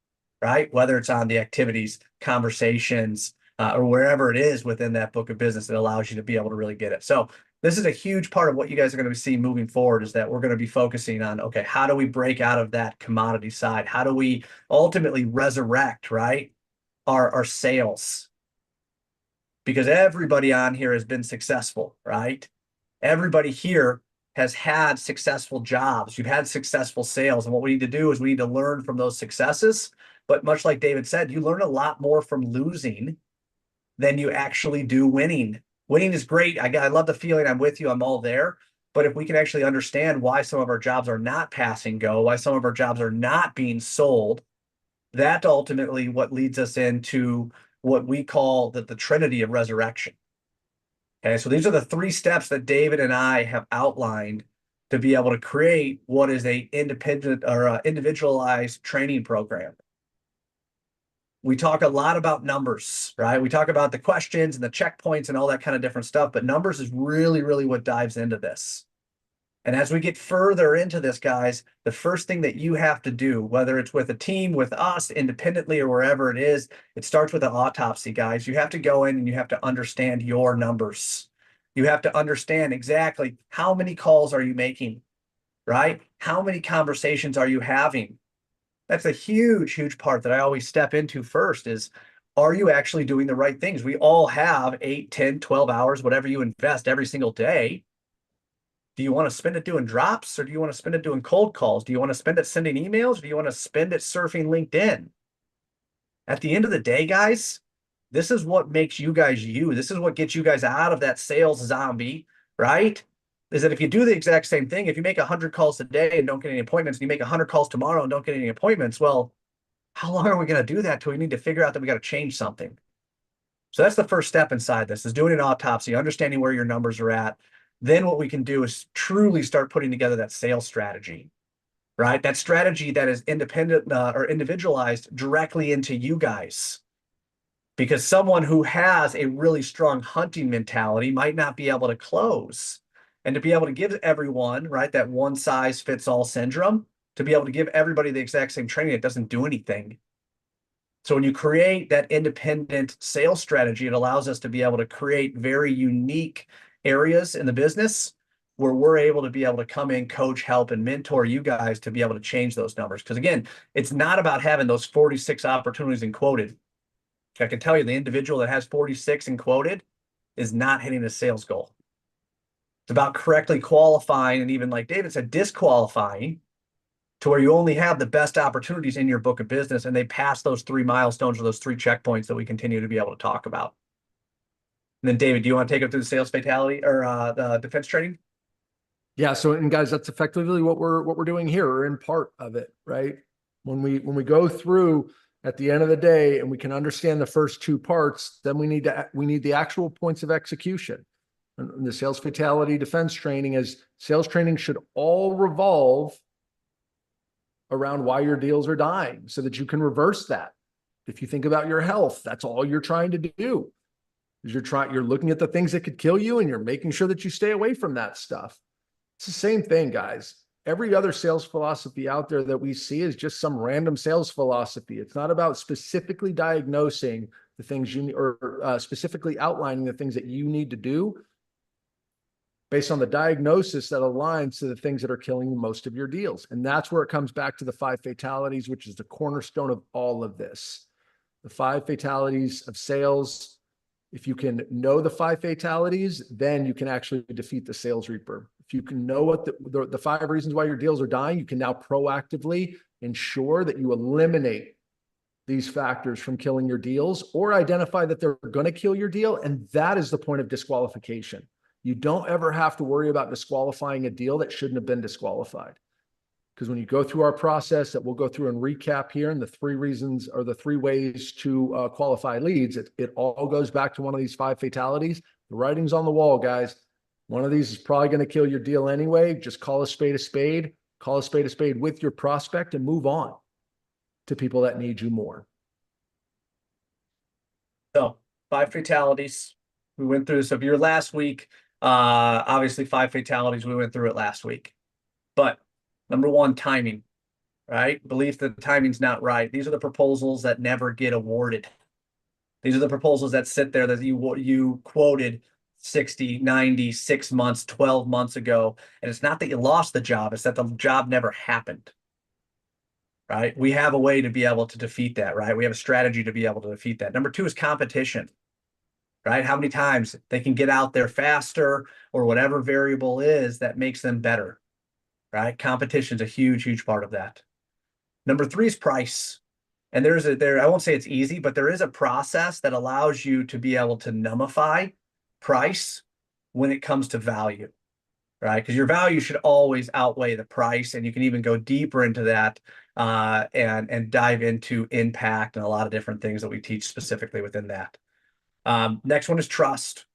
right? Whether it's on the activities, conversations, or wherever it is within that book of business that allows you to be able to really get it. So this is a huge part of what you guys are going to be seeing moving forward is that we're going to be focusing on, okay, how do we break out of that commodity side? How do we ultimately resurrect, right, our sales? Because everybody on here has been successful, right? Everybody here has had successful jobs. You've had successful sales. And what we need to do is we need to learn from those successes. But much like David said, you learn a lot more from losing than you actually do winning. Winning is great. I love the feeling. I'm with you. I'm all there. But if we can actually understand why some of our jobs are not passing go, why some of our jobs are not being sold, that ultimately what leads us into what we call the trinity of resurrection. Okay, so these are the three steps that David and I have outlined to be able to create what is a independent or individualized training program. We talk a lot about numbers, right? We talk about the questions and the checkpoints and all that kind of different stuff, but numbers is really, really what dives into this. And as we get further into this, guys, the first thing that you have to do, whether it's with a team, with us, independently, or wherever it is, it starts with an autopsy, guys. You have to go in and you have to understand your numbers. You have to understand exactly how many calls are you making, right? How many conversations are you having? That's a huge, huge part that I always step into first is, are you actually doing the right things? We all have 8, 10, 12 hours, whatever you invest every single day. Do you want to spend it doing drops or do you want to spend it doing cold calls? Do you want to spend it sending emails or do you want to spend it surfing LinkedIn? At the end of the day, guys, this is what makes you guys you. This is what gets you guys out of that sales zombie, right? Is that if you do the exact same thing, if you make 100 calls today and don't get any appointments, and you make 100 calls tomorrow and don't get any appointments, well, how long are we going to do that till we need to figure out that we got to change something? So that's the first step inside this is doing an autopsy, understanding where your numbers are at. Then what we can do is truly start putting together that sales strategy, right? That strategy that is independent or individualized directly into you guys. Because someone who has a really strong hunting mentality might not be able to close. And to be able to give everyone, right, that one size fits all syndrome, to be able to give everybody the exact same training, it doesn't do anything. So when you create that independent sales strategy, it allows us to be able to create very unique areas in the business where we're able to be able to come in, coach, help, and mentor you guys to be able to change those numbers. Because again, it's not about having those 46 opportunities in quoted. I can tell you the individual that has 46 in quoted is not hitting a sales goal. It's about correctly qualifying and even like David said, disqualifying to where you only have the best opportunities in your book of business, and they pass those 3 milestones or those 3 checkpoints that we continue to be able to talk about. And then, David, do you want to take it through the sales fatality or the defense training? Yeah. So, and guys, that's effectively what we're doing here, or in part of it, right? When we go through at the end of the day and we can understand the first two parts, then we need the actual points of execution. And the sales fatality defense training is sales training should all revolve around why your deals are dying so that you can reverse that. If you think about your health, that's all you're trying to do. Is you're looking at the things that could kill you and you're making sure that you stay away from that stuff. It's the same thing, guys. Every other sales philosophy out there that we see is just some random sales philosophy. It's not about specifically diagnosing the things you or specifically outlining the things that you need to do based on the diagnosis that aligns to the things that are killing most of your deals. And that's where it comes back to the 5 fatalities, which is the cornerstone of all of this. The 5 fatalities of sales. If you can know the 5 fatalities, then you can actually defeat the sales reaper. If you can know what the 5 reasons why your deals are dying, you can now proactively ensure that you eliminate these factors from killing your deals or identify that they're going to kill your deal. And that is the point of disqualification. You don't ever have to worry about disqualifying a deal that shouldn't have been disqualified. Because when you go through our process that we'll go through and recap here, and the 3 reasons or the 3 ways to qualify leads, it all goes back to one of these 5 fatalities. The writing's on the wall, guys. One of these is probably going to kill your deal anyway. Just call a spade, call a spade with your prospect and move on to people that need you more. So 5 fatalities. We went through this of your last week. Obviously 5 fatalities. We went through it last week. But number 1, timing, right? Belief that the timing's not right. These are the proposals that never get awarded. These are the proposals that sit there that you quoted 60, 90, 6 months, 12 months ago. And it's not that you lost the job, it's that the job never happened. Right? We have a way to be able to defeat that, right? We have a strategy to be able to defeat that. Number 2 is competition, right? How many times they can get out there faster or whatever variable is that makes them better, right? Competition is a huge, huge part of that. Number 3 is price. And I won't say it's easy, but there is a process that allows you to be able to nullify price when it comes to value, right? Because your value should always outweigh the price, and you can even go deeper into that and dive into impact and a lot of different things that we teach specifically within that. Next one is trust,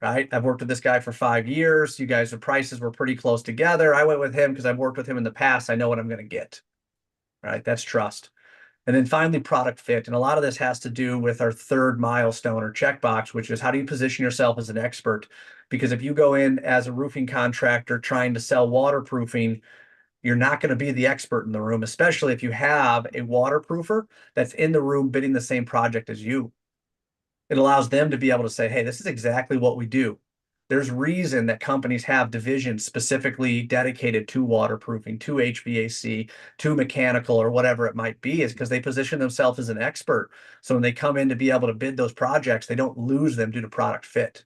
right? I've worked with this guy for 5 years. You guys, the prices were pretty close together. I went with him because I've worked with him in the past. I know what I'm going to get, right? That's trust. And then finally, product fit. And a lot of this has to do with our 3rd milestone or checkbox, which is how do you position yourself as an expert? Because if you go in as a roofing contractor trying to sell waterproofing, you're not going to be the expert in the room, especially if you have a waterproofer that's in the room bidding the same project as you. It allows them to be able to say, hey, this is exactly what we do. There's reason that companies have divisions specifically dedicated to waterproofing, to HVAC, to mechanical, or whatever it might be, is because they position themselves as an expert. So when they come in to be able to bid those projects, they don't lose them due to product fit.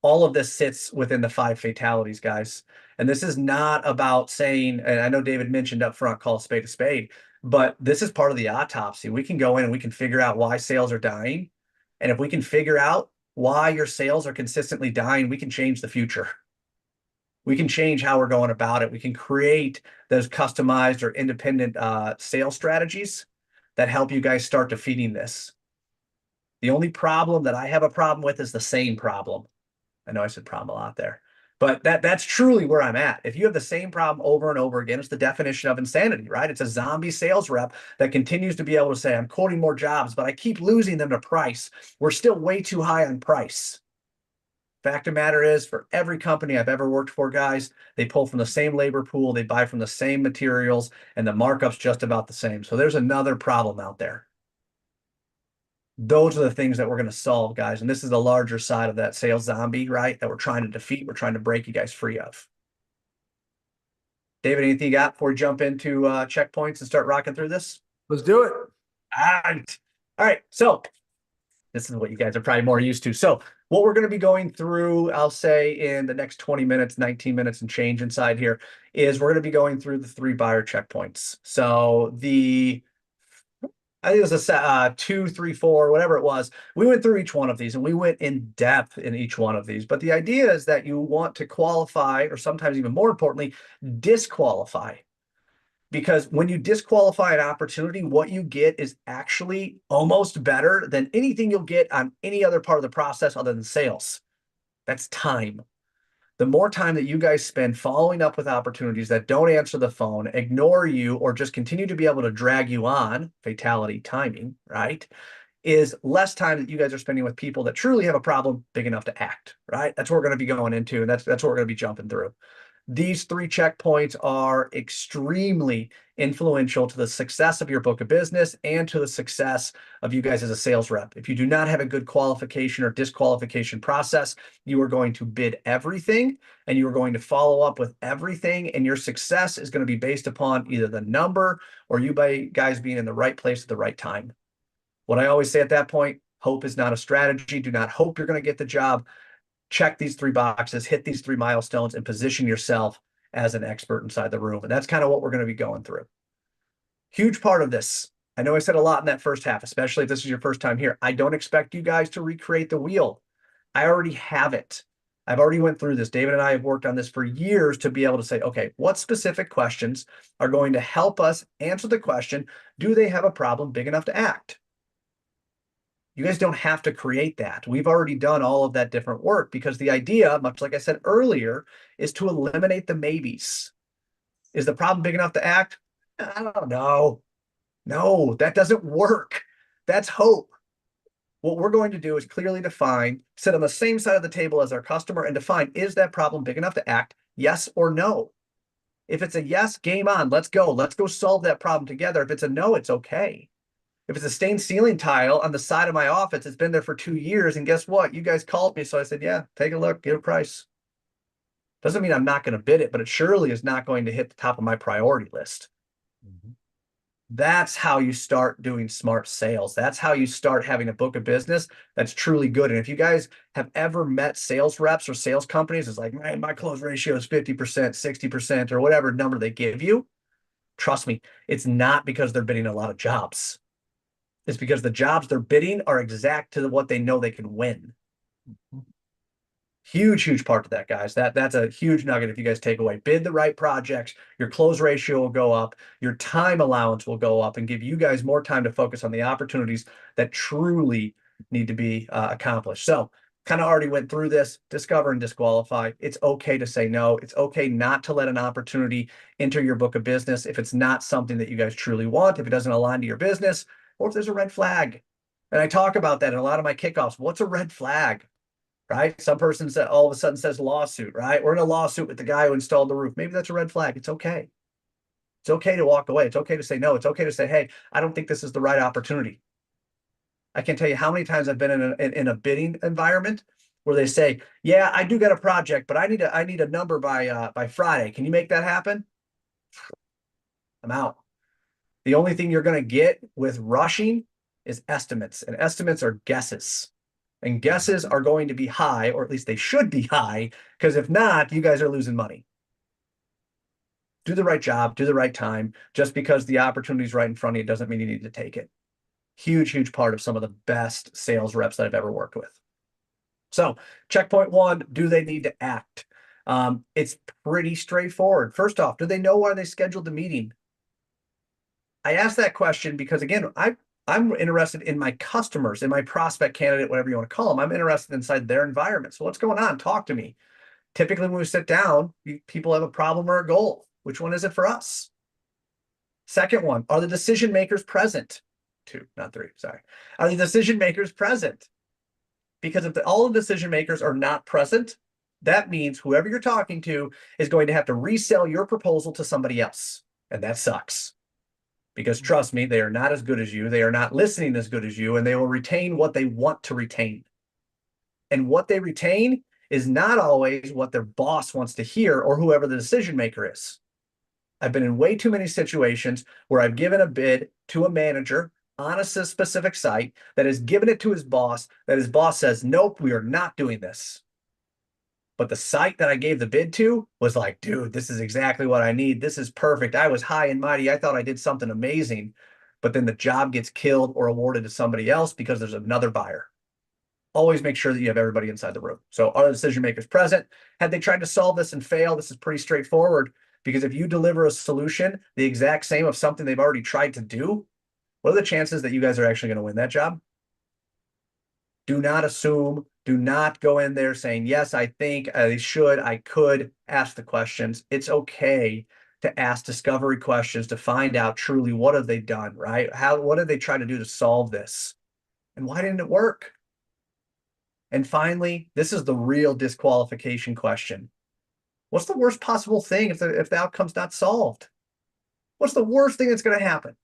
All of this sits within the 5 fatalities, guys. And this is not about saying, and I know David mentioned up front, call a spade, but this is part of the autopsy. We can go in and we can figure out why sales are dying. And if we can figure out why your sales are consistently dying, we can change the future. We can change how we're going about it. We can create those customized or independent sales strategies that help you guys start defeating this. The only problem that I have a problem with is the same problem. I know I said problem a lot there, but that's truly where I'm at. If you have the same problem over and over again, it's the definition of insanity, right? It's a zombie sales rep that continues to be able to say, I'm quoting more jobs, but I keep losing them to price. We're still way too high on price. Fact of the matter is, for every company I've ever worked for, guys, they pull from the same labor pool, they buy from the same materials, and the markup's just about the same. So there's another problem out there. Those are the things that we're going to solve, guys. And this is the larger side of that sales zombie, right? That we're trying to defeat. We're trying to break you guys free of. David, anything you got before we jump into checkpoints and start rocking through this? Let's do it. All right. So this is what you guys are probably more used to. So what we're going to be going through, I'll say in the next 20 minutes, 19 minutes and change inside here, is we're going to be going through the 3 buyer checkpoints. So I think it was a 2, 3, 4, whatever it was. We went through each one of these and we went in depth in each one of these. But the idea is that you want to qualify, or sometimes even more importantly, disqualify. Because when you disqualify an opportunity, what you get is actually almost better than anything you'll get on any other part of the process other than sales. That's time. The more time that you guys spend following up with opportunities that don't answer the phone, ignore you, or just continue to be able to drag you on, fatality timing, right? Is less time that you guys are spending with people that truly have a problem big enough to act, right? That's what we're going to be going into, and that's what we're going to be jumping through. These 3 checkpoints are extremely influential to the success of your book of business and to the success of you guys as a sales rep. If you do not have a good qualification or disqualification process, you are going to bid everything and you are going to follow up with everything, and your success is going to be based upon either the number or you guys being in the right place at the right time. What I always say at that point, hope is not a strategy. Do not hope you're going to get the job. Check these 3 boxes, hit these 3 milestones, and position yourself as an expert inside the room. And that's kind of what we're going to be going through. Huge part of this. I know I said a lot in that first half, especially if this is your first time here. I don't expect you guys to recreate the wheel. I already have it. I've already went through this. David and I have worked on this for years to be able to say, okay, what specific questions are going to help us answer the question, do they have a problem big enough to act? You guys don't have to create that. We've already done all of that different work, because the idea, much like I said earlier, is to eliminate the maybes. Is the problem big enough to act? I don't know. No, that doesn't work. That's hope. What we're going to do is clearly define, sit on the same side of the table as our customer and define, is that problem big enough to act? Yes or no? If it's a yes, game on. Let's go. Let's go solve that problem together. If it's a no, it's okay. If it's a stained ceiling tile on the side of my office, it's been there for 2 years. And guess what? You guys called me. So I said, yeah, take a look, get a price. Doesn't mean I'm not going to bid it, but it surely is not going to hit the top of my priority list. Mm-hmm. That's how you start doing smart sales. That's how you start having a book of business that's truly good. And if you guys have ever met sales reps or sales companies, it's like, man, my close ratio is 50%, 60%, or whatever number they give you. Trust me, it's not because they're bidding a lot of jobs. It's because the jobs they're bidding are exact to what they know they can win. Huge part of that, guys. That's a huge nugget if you guys take away. Bid the right projects, your close ratio will go up, your time allowance will go up, and give you guys more time to focus on the opportunities that truly need to be accomplished. So kind of already went through this, discover and disqualify. It's okay to say no. It's okay not to let an opportunity enter your book of business if it's not something that you guys truly want, if it doesn't align to your business, or if there's a red flag. And I talk about that in a lot of my kickoffs. What's a red flag? Right? Some person said all of a sudden says lawsuit, right? We're in a lawsuit with the guy who installed the roof. Maybe that's a red flag. It's okay. It's okay to walk away. It's okay to say no. It's okay to say, hey, I don't think this is the right opportunity. I can't tell you how many times I've been in a bidding environment where they say, yeah, I do got a project, but I need a number by Friday. Can you make that happen? I'm out. The only thing you're going to get with rushing is estimates, and estimates are guesses. And guesses are going to be high, or at least they should be high, because if not, you guys are losing money. Do the right job, do the right time. Just because the opportunity is right in front of you doesn't mean you need to take it. Huge part of some of the best sales reps that I've ever worked with. So checkpoint 1, do they need to act? It's pretty straightforward. First off, do they know why they scheduled the meeting? I ask that question because, again, I'm interested in my customers, in my prospect candidate, whatever you want to call them. I'm interested inside their environment. So what's going on? Talk to me. Typically, when we sit down, people have a problem or a goal. Which one is it for us? Second one, are the decision makers present? 2, not 3, sorry. Are the decision makers present? Because if all the decision makers are not present, that means whoever you're talking to is going to have to resell your proposal to somebody else. And that sucks. Because trust me, they are not as good as you. They are not listening as good as you, and they will retain what they want to retain. And what they retain is not always what their boss wants to hear or whoever the decision maker is. I've been in way too many situations where I've given a bid to a manager on a specific site, that has given it to his boss, that his boss says, nope, we are not doing this. But the site that I gave the bid to was like, dude, this is exactly what I need. This is perfect. I was high and mighty. I thought I did something amazing. But then the job gets killed or awarded to somebody else because there's another buyer. Always make sure that you have everybody inside the room. So are the decision makers present? Had they tried to solve this and fail, this is pretty straightforward, because if you deliver a solution, the exact same of something they've already tried to do, what are the chances that you guys are actually going to win that job? Do not assume. Do not go in there saying, yes, I think I should, I could. Ask the questions. It's okay to ask discovery questions to find out truly what have they done, right? What did they try to do to solve this? And why didn't it work? And finally, this is the real disqualification question. What's the worst possible thing if the outcome's not solved? What's the worst thing that's going to happen?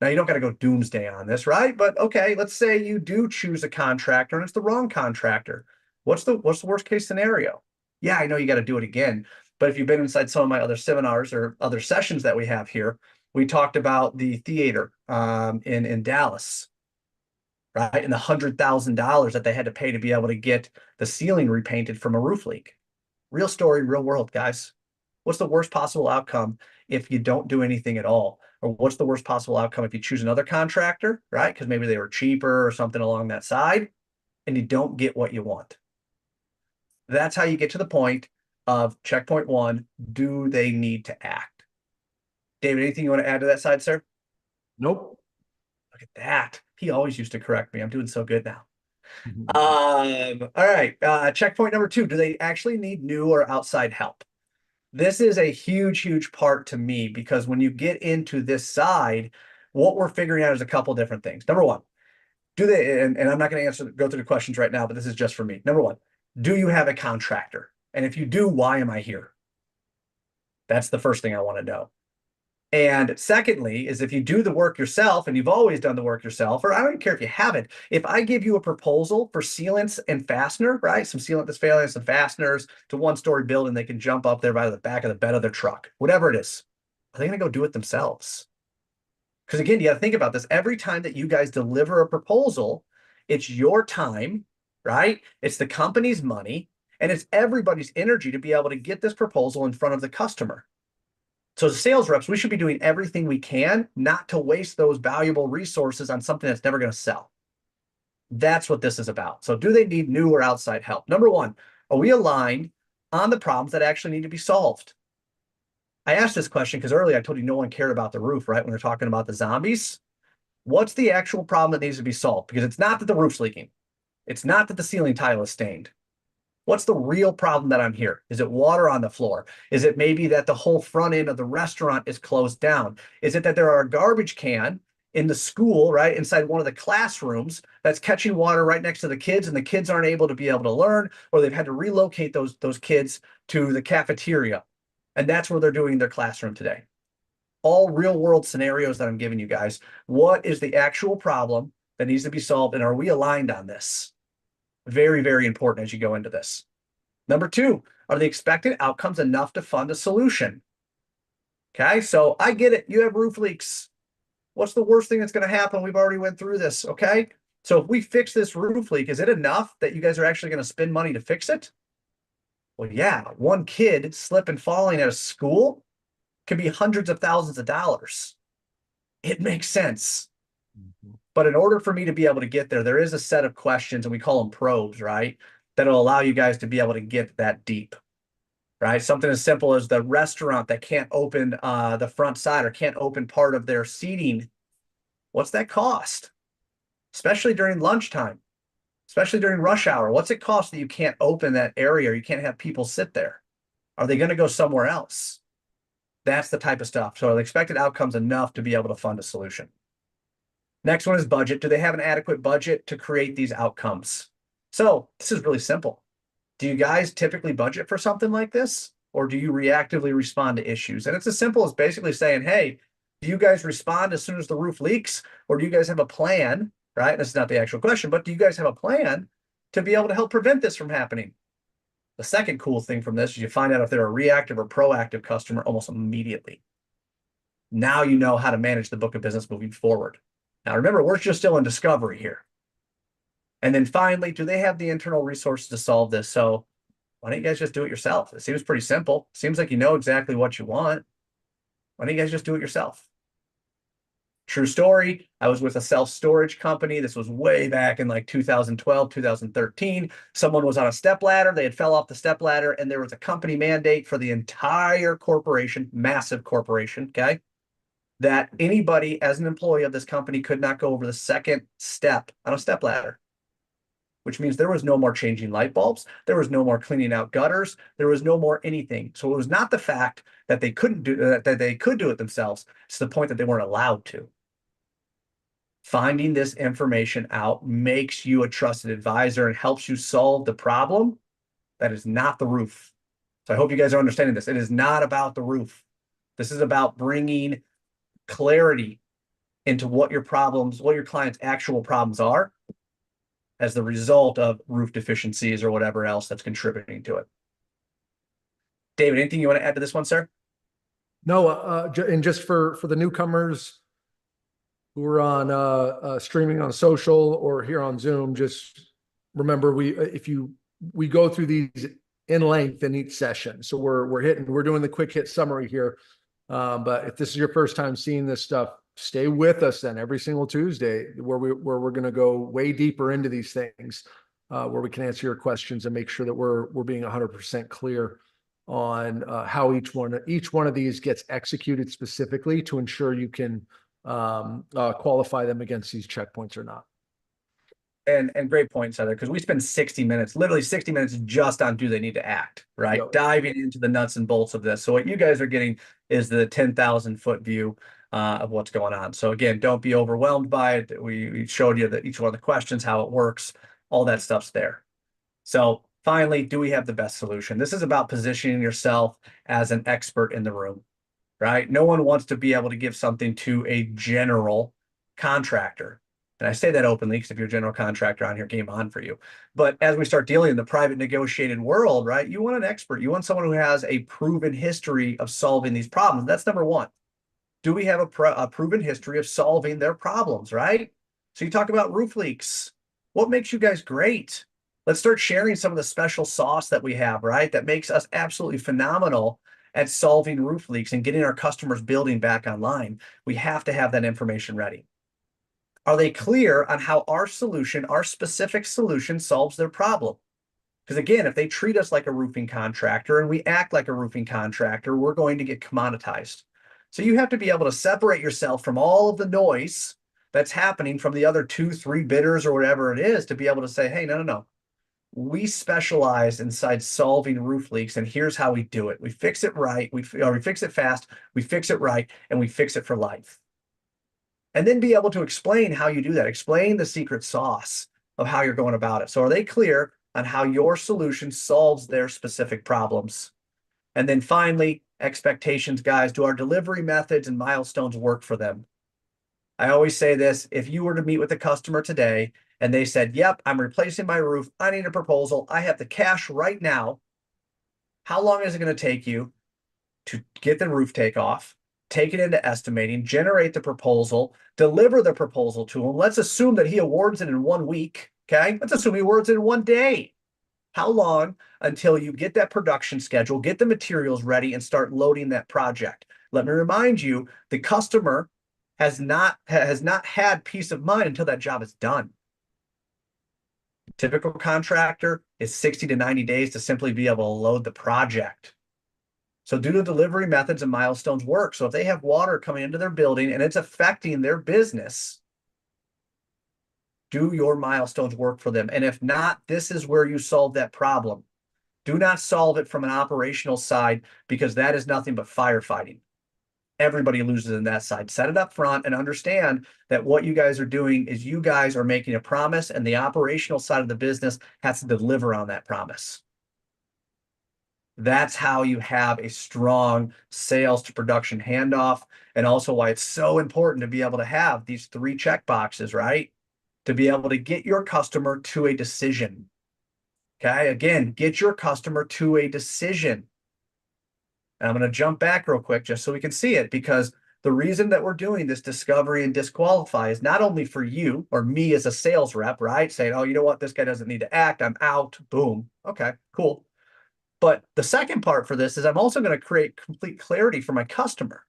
Now, you don't got to go doomsday on this, right? But okay, let's say you do choose a contractor and it's the wrong contractor. What's the worst case scenario? Yeah, I know you got to do it again. But if you've been inside some of my other seminars or other sessions that we have here, we talked about the theater in Dallas, right? And the $100,000 that they had to pay to be able to get the ceiling repainted from a roof leak. Real story, real world, guys. What's the worst possible outcome if you don't do anything at all? Or what's the worst possible outcome if you choose another contractor, right? Because maybe they were cheaper or something along that side, and you don't get what you want. That's how you get to the point of checkpoint one. Do they need to act? David, anything you want to add to that side, sir? Nope. Look at that. He always used to correct me. I'm doing so good now. All right. Checkpoint number two. Do they actually need new or outside help? This is a huge, huge part to me, because when you get into this side, what we're figuring out is a couple different things. Number one, do they, and I'm not going to go through the questions right now, but this is just for me. Number one, do you have a contractor? And if you do, why am I here? That's the first thing I want to know. And secondly, is if you do the work yourself and you've always done the work yourself, or I don't even care if you haven't, if I give you a proposal for sealants and fastener, right? Some sealant that's failing, some fasteners to one-story building, they can jump up there by the back of the bed of their truck, whatever it is. Are they going to go do it themselves? Because again, you got to think about this. Every time that you guys deliver a proposal, it's your time, right? It's the company's money, and it's everybody's energy to be able to get this proposal in front of the customer. So as sales reps, we should be doing everything we can not to waste those valuable resources on something that's never going to sell. That's what this is about. So do they need new or outside help? Number one, are we aligned on the problems that actually need to be solved? I asked this question because earlier I told you no one cared about the roof, right? When they're talking about the zombies. What's the actual problem that needs to be solved? Because it's not that the roof's leaking. It's not that the ceiling tile is stained. What's the real problem that I'm here? Is it water on the floor? Is it maybe that the whole front end of the restaurant is closed down? Is it that there are a garbage can in the school, right, inside one of the classrooms that's catching water right next to the kids, and the kids aren't able to be able to learn, or they've had to relocate those kids to the cafeteria, and that's where they're doing their classroom today? All real world scenarios that I'm giving you guys. What is the actual problem that needs to be solved, and are we aligned on this? Very, very important as you go into this. Number two, are the expected outcomes enough to fund a solution? Okay, so I get it. You have roof leaks. What's the worst thing that's going to happen? We've already went through this. Okay, so if we fix this roof leak, is it enough that you guys are actually going to spend money to fix it? Well, yeah, one kid slip and falling at a school could be hundreds of thousands of dollars. It makes sense. But in order for me to be able to get there, there is a set of questions, and we call them probes, right? That'll allow you guys to be able to get that deep, right? Something as simple as the restaurant that can't open the front side or can't open part of their seating. What's that cost? Especially during lunchtime, especially during rush hour. What's it cost that you can't open that area or you can't have people sit there? Are they going to go somewhere else? That's the type of stuff. So the expected outcomes enough to be able to fund a solution. Next one is budget. Do they have an adequate budget to create these outcomes? So this is really simple. Do you guys typically budget for something like this, or do you reactively respond to issues? And it's as simple as basically saying, hey, do you guys respond as soon as the roof leaks, or do you guys have a plan, right? This is not the actual question, but do you guys have a plan to be able to help prevent this from happening? The second cool thing from this is you find out if they're a reactive or proactive customer almost immediately. Now you know how to manage the book of business moving forward. Now, remember, we're just still in discovery here. And then finally, do they have the internal resources to solve this? So why don't you guys just do it yourself? It seems pretty simple. Seems like you know exactly what you want. Why don't you guys just do it yourself? True story. I was with a self-storage company. This was way back in like 2012, 2013. Someone was on a step ladder. They had fell off the step ladder, and there was a company mandate for the entire corporation, massive corporation, okay, that anybody as an employee of this company could not go over the second step on a step ladder, which means there was no more changing light bulbs. There was no more cleaning out gutters. There was no more anything. So it was not the fact that they couldn't do that they could do it themselves. It's the point that they weren't allowed to. Finding this information out makes you a trusted advisor and helps you solve the problem. That is not the roof. So I hope you guys are understanding this. It is not about the roof. This is about bringing clarity into what your problems, what your client's actual problems are as the result of roof deficiencies or whatever else that's contributing to it. David, anything you want to add to this one, sir? No, and just for the newcomers who are on streaming on social or here on Zoom, just remember we go through these in length in each session. So we're doing the quick hit summary here. But if this is your first time seeing this stuff, stay with us then every single Tuesday where we're going to go way deeper into these things, where we can answer your questions and make sure that we're being 100% clear on how each one of these gets executed specifically to ensure you can qualify them against these checkpoints or not. And great points, Heather, because we spend 60 minutes, literally 60 minutes just on do they need to act, right? Yep. Diving into the nuts and bolts of this. So what you guys are getting is the 10,000 foot view of what's going on. So again, don't be overwhelmed by it. We showed you that each one of the questions, how it works, all that stuff's there. So finally, do we have the best solution? This is about positioning yourself as an expert in the room, right? No one wants to be able to give something to a general contractor. And I say that openly because if you're a general contractor on here, game on for you. But as we start dealing in the private negotiated world, right, you want an expert. You want someone who has a proven history of solving these problems. That's number one. Do we have a proven history of solving their problems, right? So you talk about roof leaks. What makes you guys great? Let's start sharing some of the special sauce that we have, right? That makes us absolutely phenomenal at solving roof leaks and getting our customers' building back online. We have to have that information ready. Are they clear on how our solution, our specific solution, solves their problem? Because again, if they treat us like a roofing contractor and we act like a roofing contractor, we're going to get commoditized. So you have to be able to separate yourself from all of the noise that's happening from the other 2, 3 bidders or whatever it is to be able to say, hey, no. We specialize inside solving roof leaks, and here's how we do it. We fix it right, we fix it fast, we fix it right, and we fix it for life. And then be able to explain how you do that. Explain the secret sauce of how you're going about it. So are they clear on how your solution solves their specific problems? And then finally, expectations, guys. Do our delivery methods and milestones work for them? I always say this, if you were to meet with a customer today and they said, yep, I'm replacing my roof, I need a proposal, I have the cash right now, how long is it going to take you to get the roof takeoff, take it into estimating, generate the proposal, deliver the proposal to him? Let's assume that he awards it in 1 week, okay? Let's assume he awards it in 1 day. How long until you get that production schedule, get the materials ready, and start loading that project? Let me remind you, the customer has not had peace of mind until that job is done. Typical contractor is 60 to 90 days to simply be able to load the project. So do the delivery methods and milestones work? So if they have water coming into their building and it's affecting their business, do your milestones work for them? And if not, this is where you solve that problem. Do not solve it from an operational side because that is nothing but firefighting. Everybody loses in that side. Set it up front and understand that what you guys are doing is you guys are making a promise and the operational side of the business has to deliver on that promise. That's how you have a strong sales to production handoff, and also why it's so important to be able to have these 3 check boxes, right? To be able to get your customer to a decision. Okay, again, get your customer to a decision. And I'm going to jump back real quick just so we can see it, because The reason that we're doing this discovery and disqualify is not only for you or me as a sales rep, right? Saying, oh, you know what? This guy doesn't need to act. I'm out. Boom. Okay, cool. But the second part for this is I'm also going to create complete clarity for my customer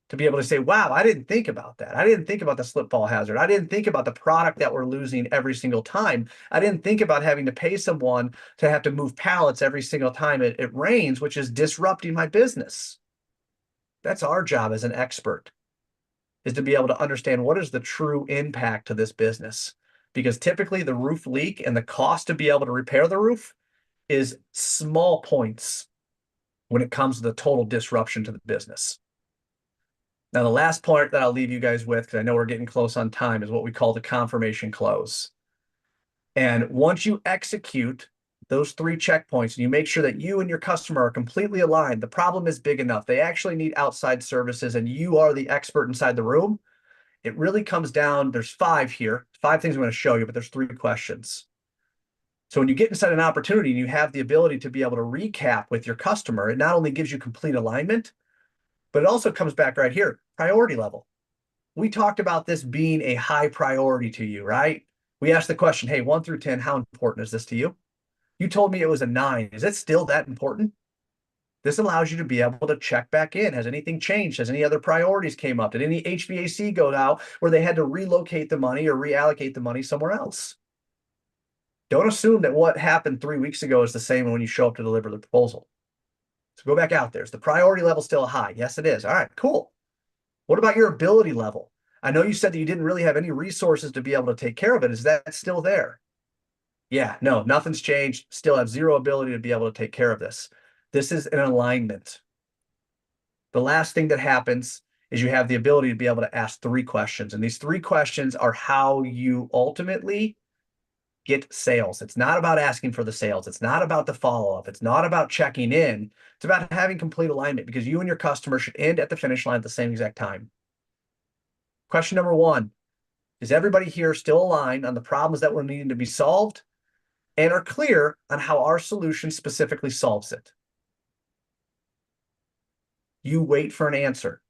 to be able to say, wow, I didn't think about that. I didn't think about the slip fall hazard. I didn't think about the product that we're losing every single time. I didn't think about having to pay someone to have to move pallets every single time it rains, which is disrupting my business. That's our job as an expert, is to be able to understand what is the true impact to this business. Because typically the roof leak and the cost to be able to repair the roof is small points when it comes to the total disruption to the business. Now, the last part that I'll leave you guys with, because I know we're getting close on time, is what we call the confirmation close. And once you execute those 3 checkpoints and you make sure that you and your customer are completely aligned, the problem is big enough. They actually need outside services and you are the expert inside the room. It really comes down, there's 5 here, 5 things I'm going to show you, but there's 3 questions. So when you get inside an opportunity and you have the ability to be able to recap with your customer, it not only gives you complete alignment, but it also comes back right here, priority level. We talked about this being a high priority to you, right? We asked the question, hey, 1 through 10, how important is this to you? You told me it was a 9. Is it still that important? This allows you to be able to check back in. Has anything changed? Has any other priorities came up? Did any HVAC go out where they had to relocate the money or reallocate the money somewhere else? Don't assume that what happened 3 weeks ago is the same when you show up to deliver the proposal. So go back out there. Is the priority level still high? Yes, it is. All right, cool. What about your ability level? I know you said that you didn't really have any resources to be able to take care of it. Is that still there? Yeah, no, nothing's changed. Still have zero ability to be able to take care of this. This is an alignment. The last thing that happens is you have the ability to be able to ask 3 questions. And these 3 questions are how you ultimately get sales. It's not about asking for the sales. It's not about the follow-up. It's not about checking in. It's about having complete alignment because you and your customer should end at the finish line at the same exact time. Question number 1, is everybody here still aligned on the problems that were needing to be solved and are clear on how our solution specifically solves it? You wait for an answer.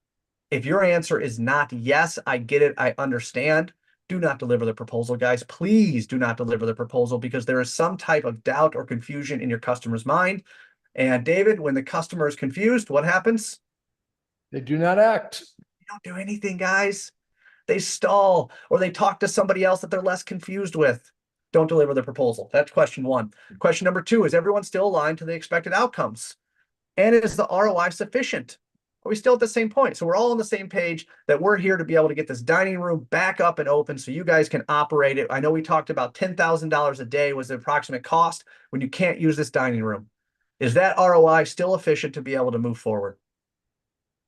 If your answer is not yes, I get it, I understand, do not deliver the proposal, guys. Please do not deliver the proposal because there is some type of doubt or confusion in your customer's mind. And David, when the customer is confused, what happens? They do not act. They don't do anything, guys. They stall or they talk to somebody else that they're less confused with. Don't deliver the proposal. That's question 1. Question number 2, is everyone still aligned to the expected outcomes? And is the ROI sufficient? Are we still at the same point? So we're all on the same page that we're here to be able to get this dining room back up and open so you guys can operate it. I know we talked about $10,000 a day was the approximate cost when you can't use this dining room. Is that ROI still efficient to be able to move forward?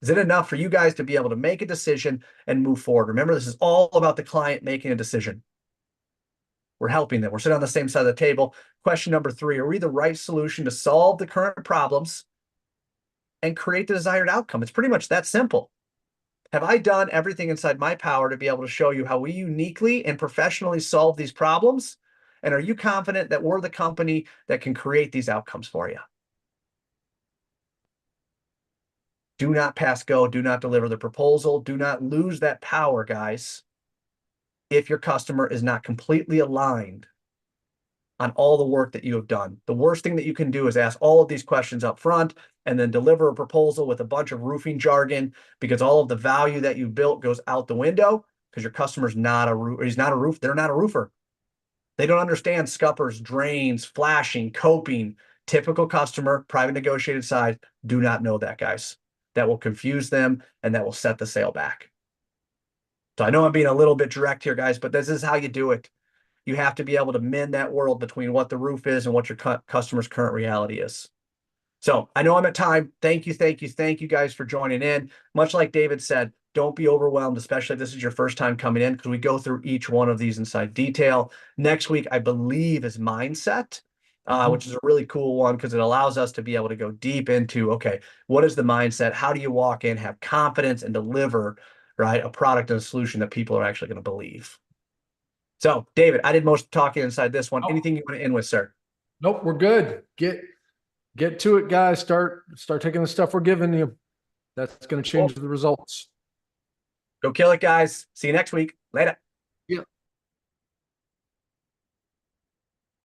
Is it enough for you guys to be able to make a decision and move forward? Remember, this is all about the client making a decision. We're helping them. We're sitting on the same side of the table. Question number 3, are we the right solution to solve the current problems and create the desired outcome? It's pretty much that simple. Have I done everything inside my power to be able to show you how we uniquely and professionally solve these problems? And are you confident that we're the company that can create these outcomes for you? Do not pass go. Do not deliver the proposal. Do not lose that power, guys, if your customer is not completely aligned on all the work that you have done. The worst thing that you can do is ask all of these questions up front and then deliver a proposal with a bunch of roofing jargon because all of the value that you built goes out the window because your customer's not a roof. He's not a roof. They're not a roofer. They don't understand scuppers, drains, flashing, coping. Typical customer, private negotiated side, do not know that, guys. That will confuse them and that will set the sale back. So I know I'm being a little bit direct here, guys, but this is how you do it. You have to be able to mend that world between what the roof is and what your customer's current reality is. So I know I'm at time. Thank you guys for joining in. Much like David said, don't be overwhelmed, especially if this is your first time coming in, because we go through each one of these inside detail. Next week, I believe, is mindset, which is a really cool one because it allows us to be able to go deep into, okay, what is the mindset? How do you walk in, have confidence, and deliver, right, a product and a solution that people are actually going to believe? So, David, I did most of the talking inside this one. Anything you want to end with, sir? Nope, we're good. Get to it, guys. Start taking the stuff we're giving you. That's going to change the results. Go kill it, guys. See you next week. Later.